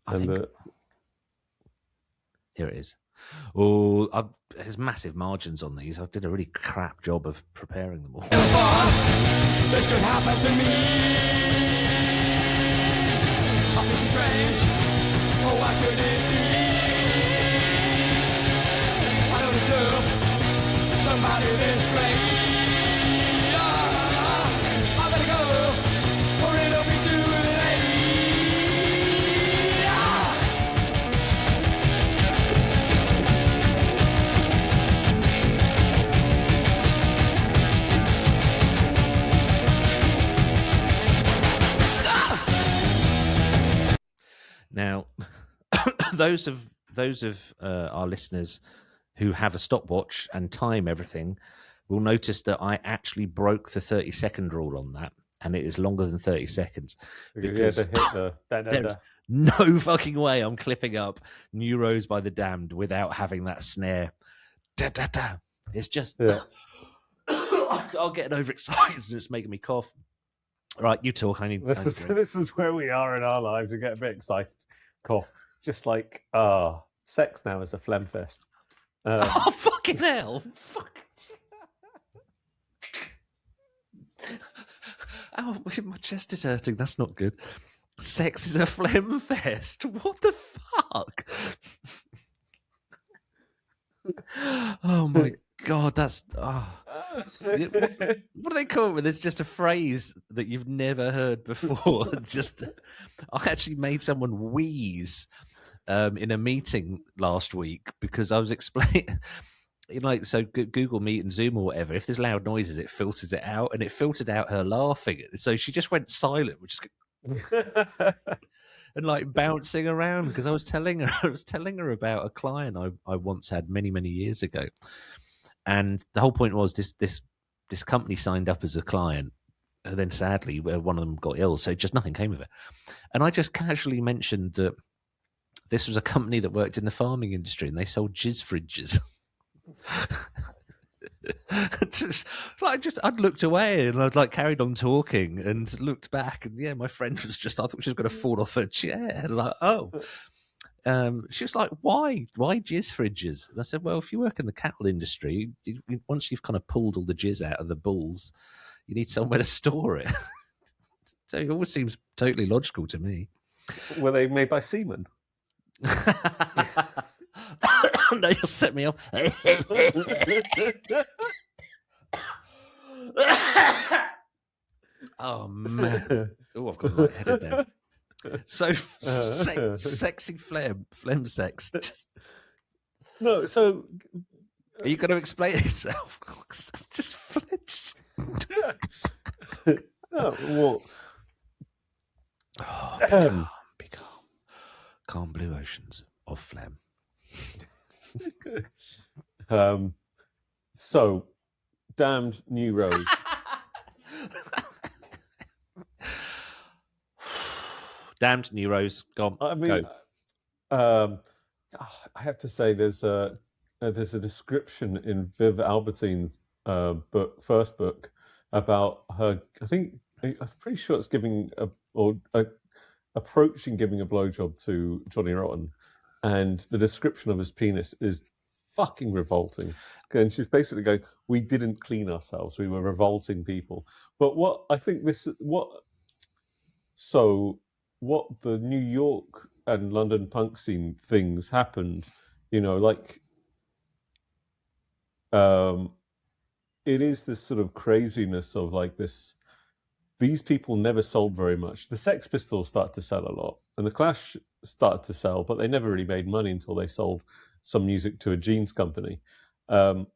I think here it is. Oh, there's massive margins on these. I did a really crap job of preparing them all. This could happen to me. This is strange. Oh, why should it be? I don't deserve somebody this great. I better go, or it'll be too late. Now, those of our listeners who have a stopwatch and time everything will notice that I actually broke the 30-second rule on that, and it is longer than 30 seconds. Because you had to hit the There's no fucking way I'm clipping up New Rose by the Damned without having that snare. Da, da, da. It's just... Yeah. I'll get overexcited and it's making me cough. Right, you talk. This is where we are in our lives. We get a bit excited, cough. Just like sex now is a phlegm fest. Oh fucking hell! Fuck. Oh, my chest is hurting. That's not good. Sex is a phlegm fest. What the fuck? Oh my god, that's... What do they call it when it's just a phrase that you've never heard before? Just, I actually made someone wheeze in a meeting last week because I was explaining, so Google Meet and Zoom or whatever, if there's loud noises, it filters it out, and it filtered out her laughing. So she just went silent, which is... and like bouncing around because I was telling her about a client I once had many, many years ago. And the whole point was this company signed up as a client, and then sadly one of them got ill, so just nothing came of it. And I just casually mentioned that this was a company that worked in the farming industry and they sold jizz fridges. I'd looked away and I'd carried on talking and looked back, and yeah, my friend was I thought she was going to fall off her chair. And oh. She was like, why jizz fridges? And I said, well, if you work in the cattle industry, once you've kind of pulled all the jizz out of the bulls, you need somewhere to store it. So it always seems totally logical to me. Were they made by seamen? No, you'll set me off. Oh, man. Oh, I've got lightheaded now. So sexy phlegm sex. No, so are you going to explain it yourself? That's just flinch. No, well, be calm blue oceans of phlegm. So, damned New Rose. Damned New Rose. Go on. I mean, go. I have to say, there's a description in Viv Albertine's first book about her. I'm pretty sure it's approaching giving a blowjob to Johnny Rotten, and the description of his penis is fucking revolting. And she's basically going, "We didn't clean ourselves. We were revolting people." But what the New York and London punk scene things happened, it is this sort of craziness of these people never sold very much. The Sex Pistols started to sell a lot, and the Clash started to sell, but they never really made money until they sold some music to a jeans company. But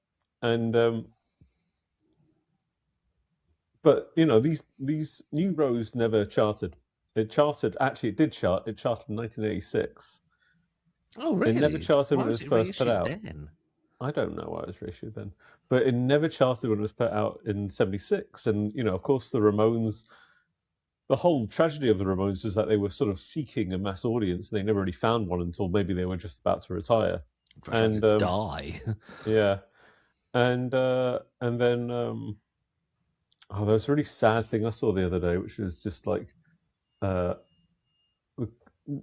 these New Rose never charted. It did chart. It charted in 1986. Oh, really? It never charted when it was first put out. Then? I don't know why it was reissued then. But it never charted when it was put out in 76. And, of course, the Ramones, the whole tragedy of the Ramones is that they were sort of seeking a mass audience, and they never really found one until maybe they were just about to retire. And die. Yeah. And then there was a really sad thing I saw the other day, which was just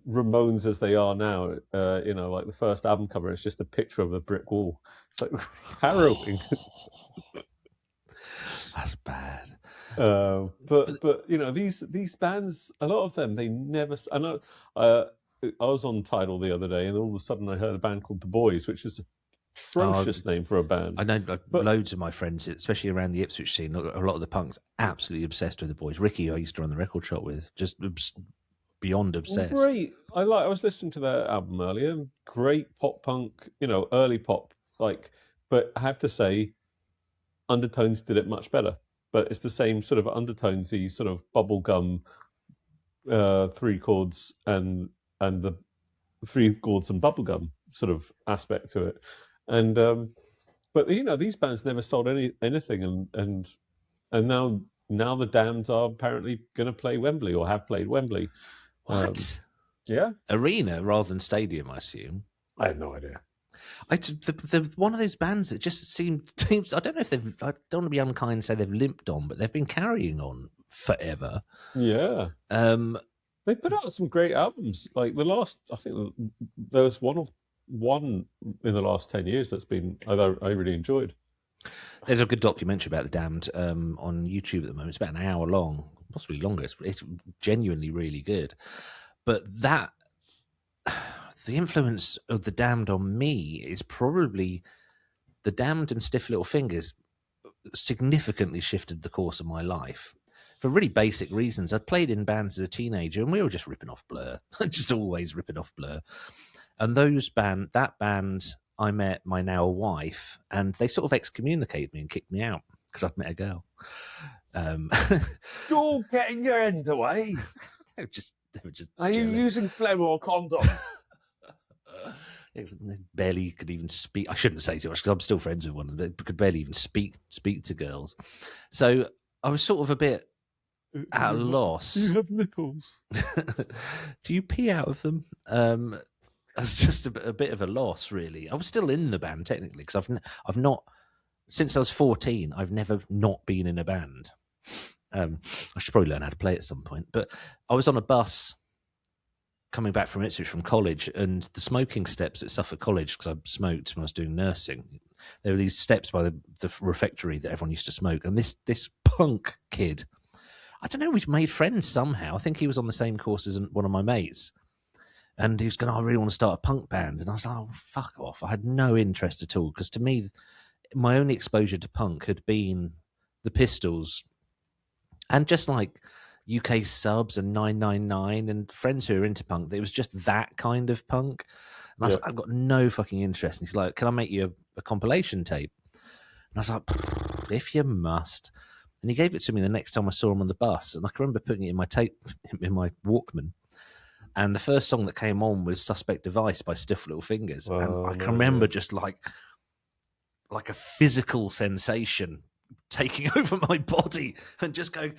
Ramones as they are now, the first album cover is just a picture of a brick wall. It's harrowing. That's bad. But these bands, a lot of them, they never. I know. I was on Tidal the other day, and all of a sudden I heard a band called The Boys, which is a atrocious name for a band. I know loads of my friends, especially around the Ipswich scene, a lot of the punks absolutely obsessed with The Boys. Ricky, who I used to run the record shop with, just beyond obsessed. Great. I was listening to their album earlier. Great pop punk, early pop. But I have to say, Undertones did it much better. But it's the same sort of undertonesy, sort of bubblegum, 3 chords and the Three Chords and Bubblegum sort of aspect to it, and but these bands never sold anything, and now the Damned are apparently going to play Wembley or have played Wembley. What? Yeah, Arena rather than stadium, I assume. I have no idea. They're one of those bands that just seems. I don't know if they've. I don't want to be unkind and say they've limped on, but they've been carrying on forever. Yeah. They put out some great albums. Like the last, I think there was one in the last 10 years that's been I really enjoyed. There's a good documentary about the Damned on YouTube at the moment. It's about an hour long, possibly longer. It's genuinely really good. But the influence of the Damned on me is probably the Damned and Stiff Little Fingers significantly shifted the course of my life for really basic reasons. I'd played in bands as a teenager and we were just ripping off Blur, just always ripping off Blur. And that band, I met my now wife, and they sort of excommunicated me and kicked me out because I'd met a girl. You're getting your end away. They were just Are you jealous. using phlegm or condom? They barely could even speak. I shouldn't say too much because I'm still friends with one of them. But could barely even speak to girls. So I was sort of a bit at a loss. You have nipples. Do you pee out of them? I was just a bit of a loss, really. I was still in the band technically because I've not since I was 14. I've never not been in a band. I should probably learn how to play at some point. But I was on a bus coming back from Ipswich from college, and the smoking steps at Suffolk College, because I smoked when I was doing nursing, there were these steps by the refectory that everyone used to smoke. And this punk kid, I don't know, we made friends somehow. I think he was on the same course as one of my mates. And he was going, I really want to start a punk band. And I was like, oh, fuck off. I had no interest at all. Because to me, my only exposure to punk had been the Pistols and just like UK Subs and 999 and friends who are into punk. It was just that kind of punk. And I was like, I've got no fucking interest. And he's like, can I make you a compilation tape? And I was like, if you must. And he gave it to me the next time I saw him on the bus. And I can remember putting it in my Walkman. And the first song that came on was Suspect Device by Stiff Little Fingers. And I can remember just like a physical sensation taking over my body and just going,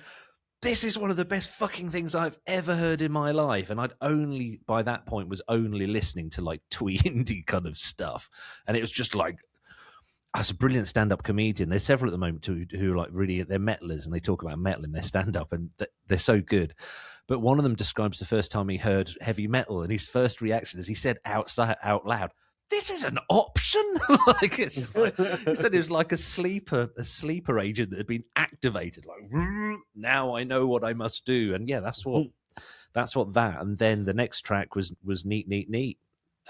this is one of the best fucking things I've ever heard in my life. And I'd only, by that point, was only listening to like twee indie kind of stuff. And it was just like, I was a brilliant stand-up comedian. There's several at the moment who are like really, they're metalers and they talk about metal in their stand-up and they're so good. But one of them describes the first time he heard heavy metal, and his first reaction is he said out loud, "This is an option." Like it's just like, he said it was like a sleeper agent that had been activated. Like now I know what I must do, and yeah, that's what that. And then the next track was neat.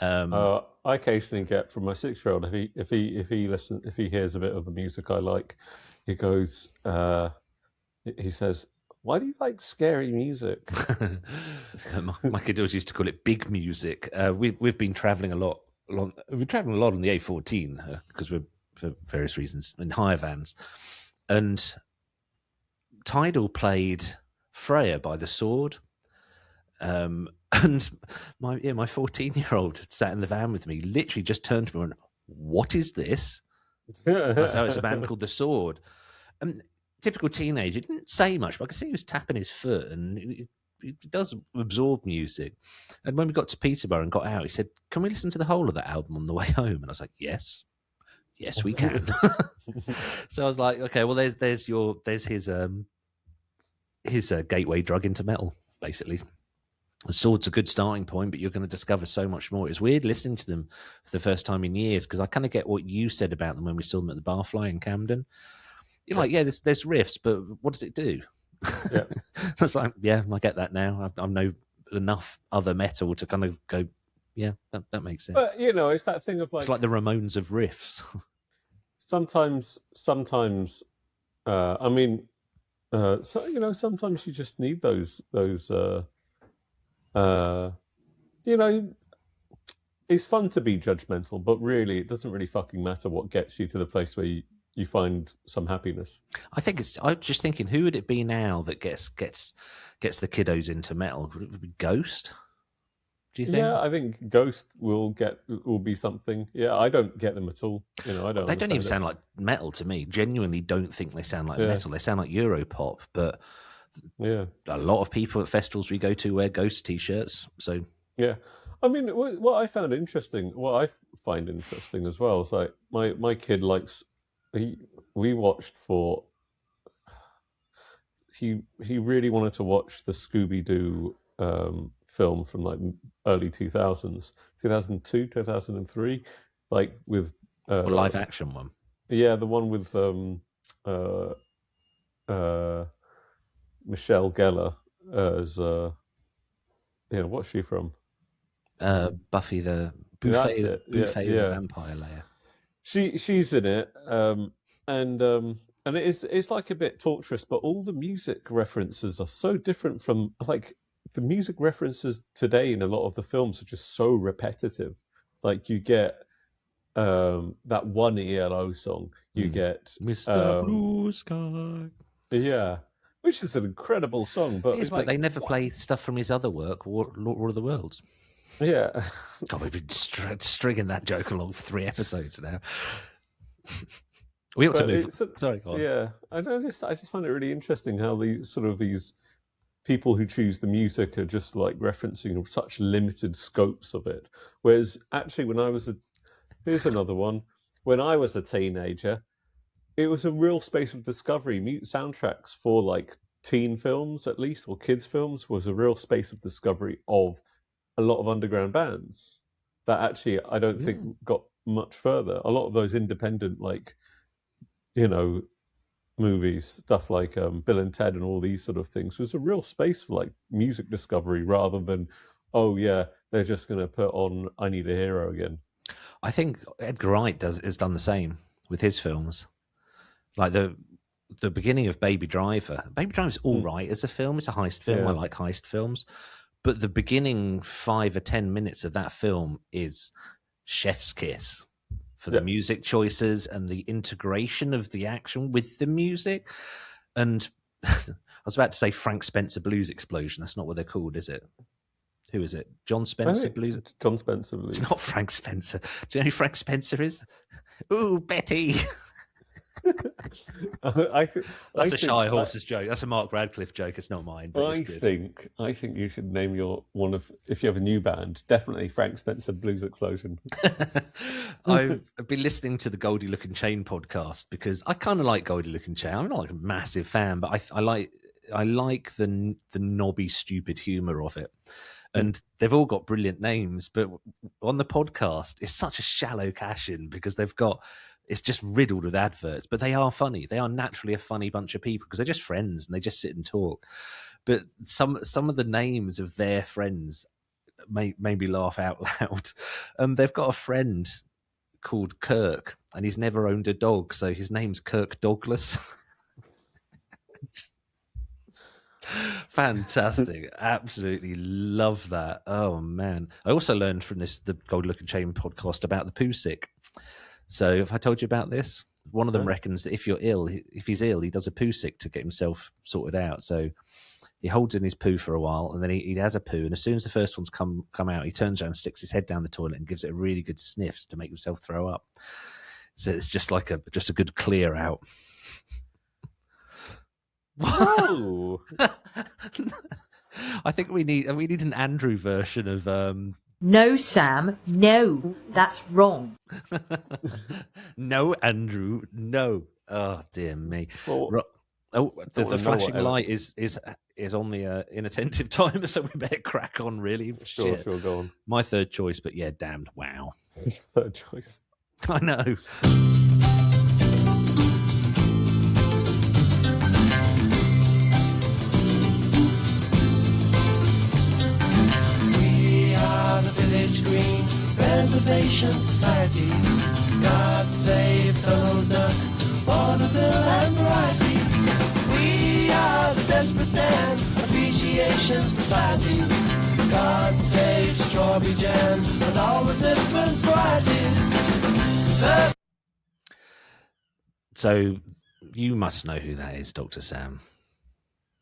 I occasionally get from my 6-year-old if he hears a bit of the music I like, he goes, he says, why do you like scary music? My kid always used to call it big music. We've been travelling a lot. We're travelling a lot on the A14 because we're, for various reasons, in hire vans. And Tidal played Freya by The Sword. And my 14-year-old sat in the van with me, literally just turned to me and went, what is this? That's how it's a band called The Sword. And typical teenager, didn't say much, but I could see he was tapping his foot, and he does absorb music. And when we got to Peterborough and got out, he said, can we listen to the whole of that album on the way home? And I was like, yes we can. So I was like, okay, well there's his gateway drug into metal, basically. The Sword's a good starting point, but you're going to discover so much more. It's weird listening to them for the first time in years, because I kind of get what you said about them when we saw them at the Barfly in Camden. You're like, yeah, there's riffs, but what does it do? Yeah. I was like, yeah, I get that now. I know enough other metal to kind of go, yeah, that makes sense. But, it's that thing of like... It's like the Ramones of riffs. sometimes, sometimes you just need those it's fun to be judgmental, but really it doesn't really fucking matter what gets you to the place where you find some happiness. I'm just thinking, who would it be now that gets the kiddos into metal? Would it be Ghost? Do you think? Yeah, I think Ghost will be something. Yeah, I don't get them at all. You know, I don't. They don't even understand sound like metal to me. Genuinely don't think they sound like Yeah. metal. They sound like Europop, but it. Yeah, a lot of people at festivals we go to wear Ghost t-shirts. So yeah. I mean, what I found interesting, what I find interesting as well, is like my kid likes. We watched for. He really wanted to watch the Scooby Doo film from like early 2000s, 2002, 2003, like with a live action one. yeah, the one with uh, Michelle Gellar as what's she from? Buffy the That's Buffet, it. Buffet of the Yeah. Vampire Layer. She's in it, and it's like a bit torturous, but all the music references are so different from like the music references today in a lot of the films are just so repetitive. Like you get that one ELO song, you get Mr. Blue Sky. yeah, which is an incredible song, but It is, but they never play stuff from his other work, War of the Worlds. Yeah. God, we've been stringing that joke along for 3 episodes now. We ought to move. Sorry, go on. Yeah, I just find it really interesting how these people who choose the music are just like referencing such limited scopes of it. Whereas actually, here's another one. When I was a teenager, it was a real space of discovery. Soundtracks for like teen films, at least, or kids' films, was a real space of discovery of a lot of underground bands that actually I don't think got much further. A lot of those independent, like, movies, stuff like Bill and Ted and all these sort of things, was a real space for like music discovery rather than, oh yeah, they're just going to put on I Need a Hero again. I think Edgar Wright has done the same with his films. Like the beginning of Baby Driver. Baby Driver's all right as a film. It's a heist film. Yeah. I like heist films. But the beginning 5 or 10 minutes of that film is chef's kiss for the music choices and the integration of the action with the music. And I was about to say Frank Spencer Blues Explosion. That's not what they're called, is it? Who is it? John Spencer Blues? John Spencer Blues. It's not Frank Spencer. Do you know who Frank Spencer is? Ooh, Betty. That's a Shy Horses joke. That's a Mark Radcliffe joke. It's not mine, but it's good. I think you should name your if you have a new band, definitely Frank Spencer Blues Explosion. I've been listening to the Goldie Look and Chain podcast because I kind of like Goldie Look and Chain. I'm not like a massive fan, but I like the knobby, stupid humour of it. And they've all got brilliant names, but on the podcast, it's such a shallow cash-in because it's just riddled with adverts, but they are funny. They are naturally a funny bunch of people because they're just friends and they just sit and talk. But some of the names of their friends made me laugh out loud. They've got a friend called Kirk, and he's never owned a dog, so his name's Kirk Douglas. Fantastic. Absolutely love that. Oh man. I also learned from the Gold Look and Chain podcast about the poo sick. So have I told you about this? One of them reckons that if he's ill, he does a poo sick to get himself sorted out. So he holds in his poo for a while, and then he has a poo, and as soon as the first one's come out, he turns around and sticks his head down the toilet and gives it a really good sniff to make himself throw up. So it's just like a good clear out. Whoa! I think we need an Andrew version of No, Sam, no, that's wrong. No, Andrew, no. Oh dear me. Well, the flashing light is on the inattentive timer, so we better crack on. Really, sure, go on. My third choice, but yeah, damned. Wow. Third choice. I know. Green Preservation Society. God save Donald Duck, vaudeville and variety. We are the Desperate Dan Appreciation Society. God save strawberry jam and all the different varieties. So you must know who that is, Dr. Sam.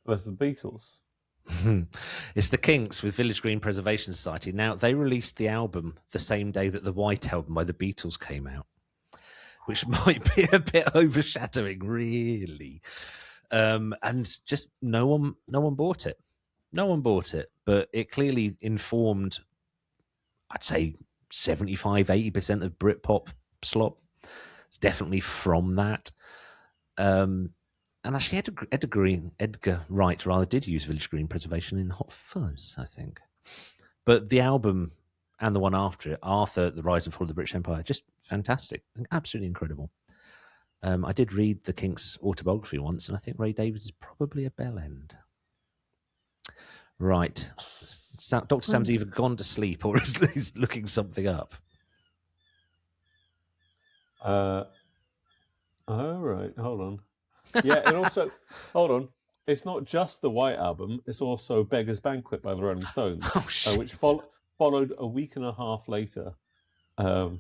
That's the Beatles. It's the Kinks with Village Green Preservation Society. Now, they released the album the same day that the White Album by the Beatles came out, which might be a bit overshadowing, really. And just no one bought it. No one bought it, but it clearly informed, I'd say, 75-80% of Britpop slop. It's definitely from that. And actually, Edgar Wright rather did use Village Green Preservation in Hot Fuzz, I think. But the album and the one after it, Arthur, The Rise and Fall of the British Empire, just fantastic. Absolutely incredible. I did read the Kinks autobiography once, and I think Ray Davies is probably a bell end. Right. Dr. Sam's either gone to sleep or he's looking something up. All right, hold on. Yeah, and also, hold on. It's not just the White Album, it's also Beggar's Banquet by the Rolling Stones, which followed a week and a half later. The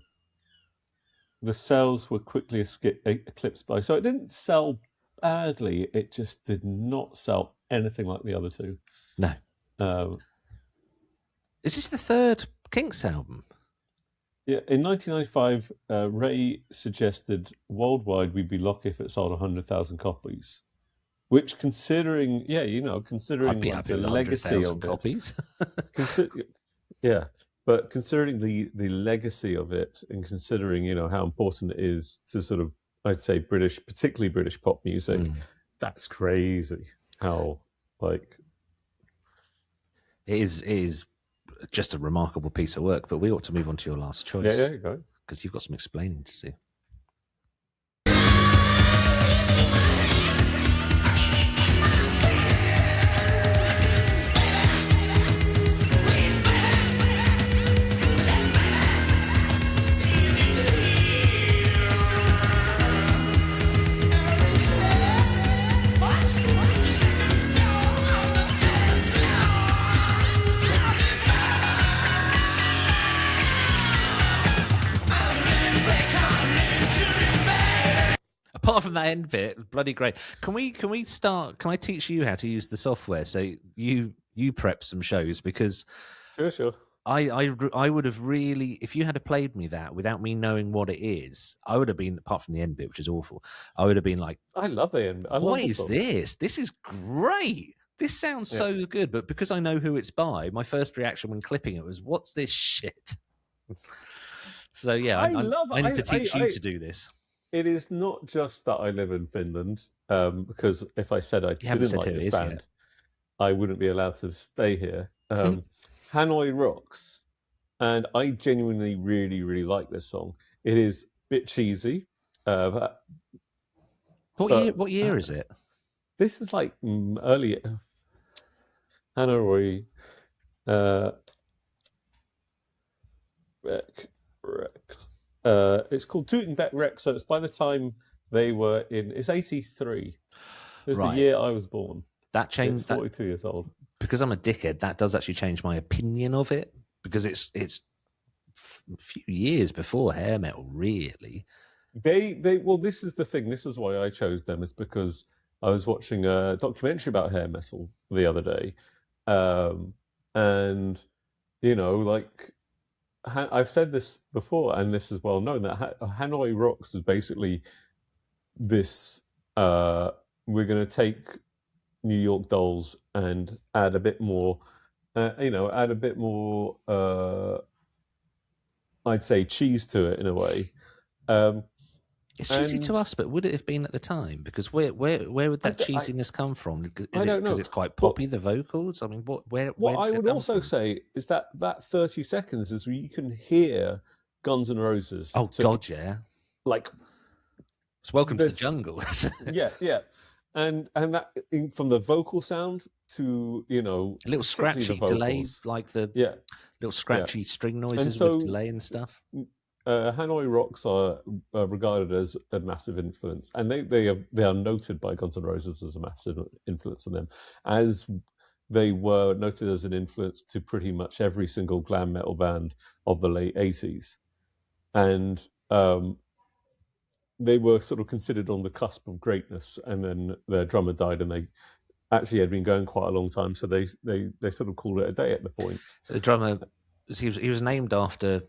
sales were quickly eclipsed by... So it didn't sell badly, it just did not sell anything like the other two. No. Is this the third Kinks album? Yeah, in 1995, Ray suggested worldwide we'd be lucky if it sold 100,000 copies. Which, considering, considering I'd be like, happy the with legacy 100,000 of copies. Yeah, but considering the legacy of it, and considering how important it is to sort of, I'd say, particularly British pop music, that's crazy. How like it is just a remarkable piece of work. But we ought to move on to your last choice. Yeah, there you go. Because you've got some explaining to do. Apart from that end bit, bloody great. Can we start? Can I teach you how to use the software so you prep some shows? Because sure. I would have really, if you had played me that without me knowing what it is, I would have been, apart from the end bit, which is awful, I would have been like, I love the end. What is this? This is great. This sounds so good. But because I know who it's by, my first reaction when clipping it was, what's this shit? So yeah, I need to teach you to do this. It is not just that I live in Finland, because if I said I didn't like this band, I wouldn't be allowed to stay here. Hanoi rocks, and I genuinely really, really like this song. It is a bit cheesy. What year is it? This is like early Hanoi wrecked. It's called Tooting-Beck Wreck, so it's by the time they were in... It's 83. It's the year I was born. That changed... It's 42 years old. Because I'm a dickhead, that does actually change my opinion of it, because it's a few years before hair metal, really. Well, this is the thing. This is why I chose them, is because I was watching a documentary about hair metal the other day. And, like... I've said this before, and this is well known, that Hanoi Rocks is basically this, we're going to take New York Dolls and add a bit more, I'd say, cheese to it in a way. It's cheesy to us, but would it have been at the time? Because where would that cheesiness come from? Is it because it's quite poppy, the vocals? I mean, where I would also say is that 30 seconds is where you can hear Guns N' Roses. Oh, God, yeah. Like, it's Welcome to the Jungle. yeah. And that, from the vocal sound to, a little scratchy delay, like the little scratchy string noises with delay and stuff. Hanoi Rocks are regarded as a massive influence, and they are noted by Guns N' Roses as a massive influence on them, as they were noted as an influence to pretty much every single glam metal band of the late 80s. And they were sort of considered on the cusp of greatness, and then their drummer died, and actually had been going quite a long time, so they sort of called it a day at the point. So the drummer, he was named after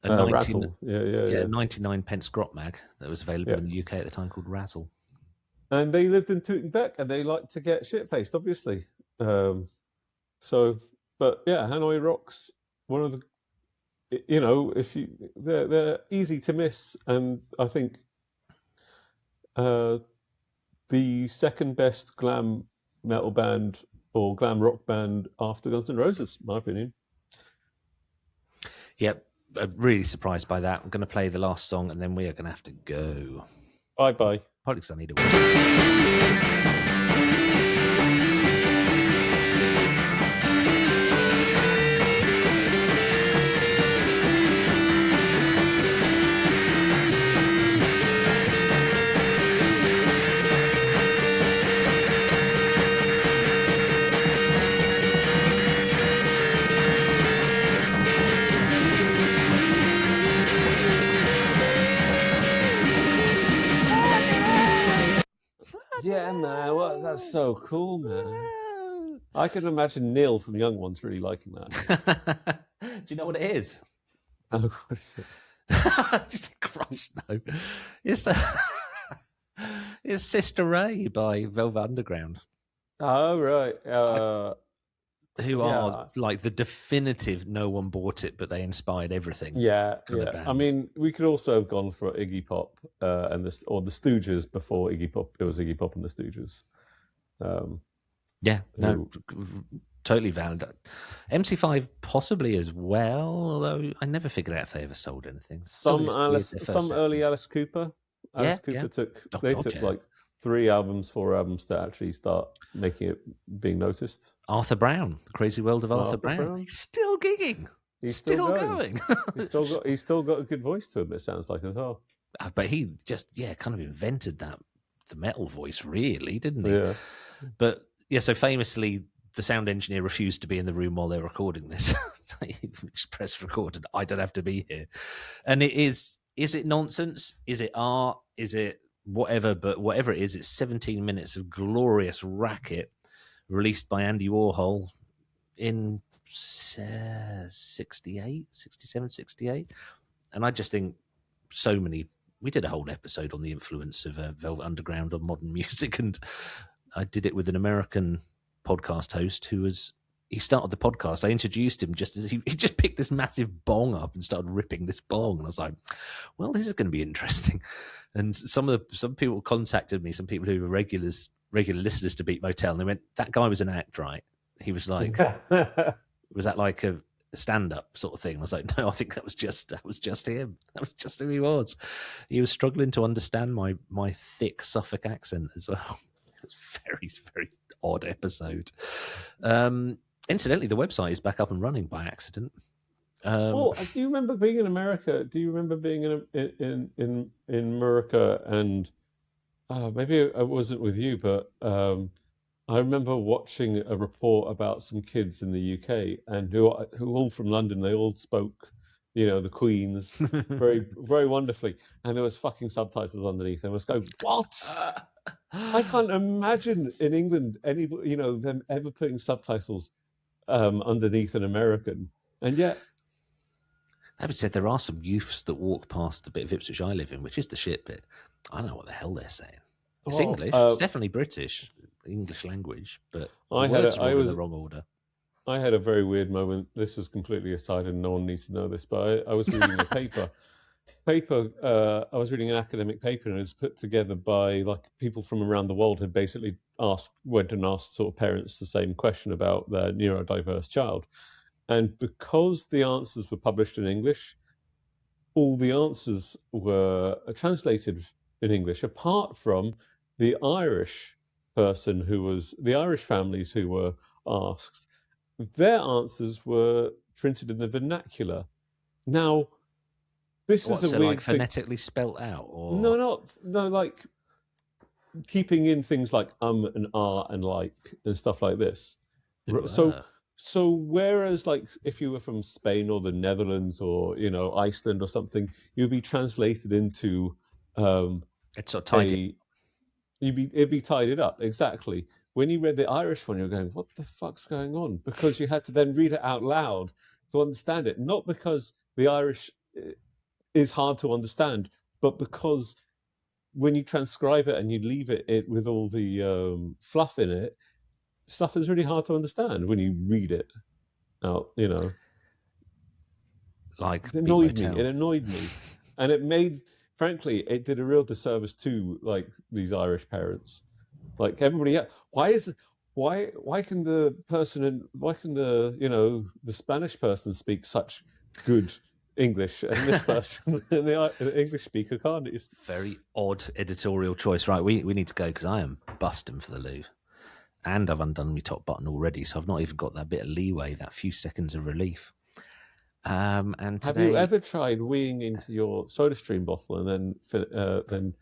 a Razzle. Yeah. 99 pence grot mag that was available in the UK at the time called Razzle. And they lived in Tooting-Bec, and they liked to get shit-faced, obviously. But yeah, Hanoi Rocks, one of the, they're easy to miss, and I think the second best glam metal band or glam rock band after Guns N' Roses, in my opinion. Yep, I'm really surprised by that. I'm going to play the last song, and then we are going to have to go. Bye-bye. Partly because I need a Yeah, man, that's so cool, man. I can imagine Neil from Young Ones really liking that. Do you know what it is? Oh, what is it? Just Christ, no. It's Sister Ray by Velvet Underground. Oh, right. Who are like the definitive no one bought it, but they inspired everything. Yeah. Bands. I mean, we could also have gone for Iggy Pop and the Stooges before Iggy Pop. It was Iggy Pop and the Stooges. Totally valid. MC5 possibly as well, although I never figured out if they ever sold anything. Some early Alice Cooper. Alice Cooper took like 4 albums to actually start making it being noticed. Arthur Brown, The Crazy World of Arthur Brown. He's still gigging. He's still going. he's still got a good voice to him, it sounds like, as well. But he just kind of invented the metal voice, really, didn't he? Yeah. But yeah, so famously the sound engineer refused to be in the room while they're recording this. So he press recorded, I don't have to be here. And is it nonsense? Is it art? Is it whatever? But whatever it is, it's 17 minutes of glorious racket released by Andy Warhol in 67, 68. And I just think we did a whole episode on the influence of Velvet Underground on modern music, and I did it with an American podcast host he started the podcast. I introduced him just as he just picked this massive bong up and started ripping this bong. And I was like, well, this is going to be interesting. And some people contacted me, some people who were regular listeners to Beat Motel, and they went, that guy was an act, right? He was like, was that like a stand-up sort of thing? I was like, no, I think that was just him. That was just who he was. He was struggling to understand my thick Suffolk accent as well. It was very, very odd episode. Incidentally, the website is back up and running by accident. Do you remember being in America? Do you remember being in America? And maybe I wasn't with you, but I remember watching a report about some kids in the UK and who all from London. They all spoke, the Queens very, very wonderfully, and there was fucking subtitles underneath. And I was going, what? I can't imagine in England anybody, them ever putting subtitles underneath an American, and yet. That being said, there are some youths that walk past the bit of Ipswich I live in, which is the shit bit. I don't know what the hell they're saying. It's English. It's definitely British, English language, but the words are in the wrong order. I had a very weird moment. This was completely aside, and no one needs to know this, but I was reading a paper. I was reading an academic paper, and it was put together by like people from around the world had basically went and asked sort of parents the same question about their neurodiverse child. And because the answers were published in English, all the answers were translated in English, apart from the Irish the Irish families who were asked. Their answers were printed in the vernacular. Now, this is a weird like phonetically spelt out, or no, like keeping in things like and and like and stuff like this. So whereas like if you were from Spain or the Netherlands or Iceland or something, you'd be translated into it's sort of tidy. it'd be tidied up, exactly. When you read the Irish one, you're going, what the fuck's going on? Because you had to then read it out loud to understand it. Not because the Irish is hard to understand, but because when you transcribe it and you leave it with all the fluff in it, stuff is really hard to understand when you read it out, you know. Like It annoyed me. And it made, frankly, it did a real disservice to, like, these Irish parents. Like, everybody, why can the Spanish person speak such good English and this person and the English speaker can't? It's very odd editorial choice. Right, we need to go because I am busting for the loo. And I've undone my top button already, so I've not even got that bit of leeway, that few seconds of relief. And today, have you ever tried weeing into your SodaStream bottle and then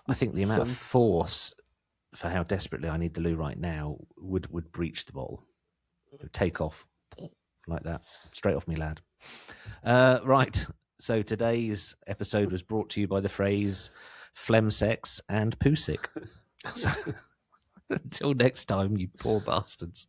I think the amount of force for how desperately I need the loo right now would breach the bottle. It would take off like that, straight off me lad. Right, so today's episode was brought to you by the phrase phlegm sex and poo sick. Until next time, you poor bastards.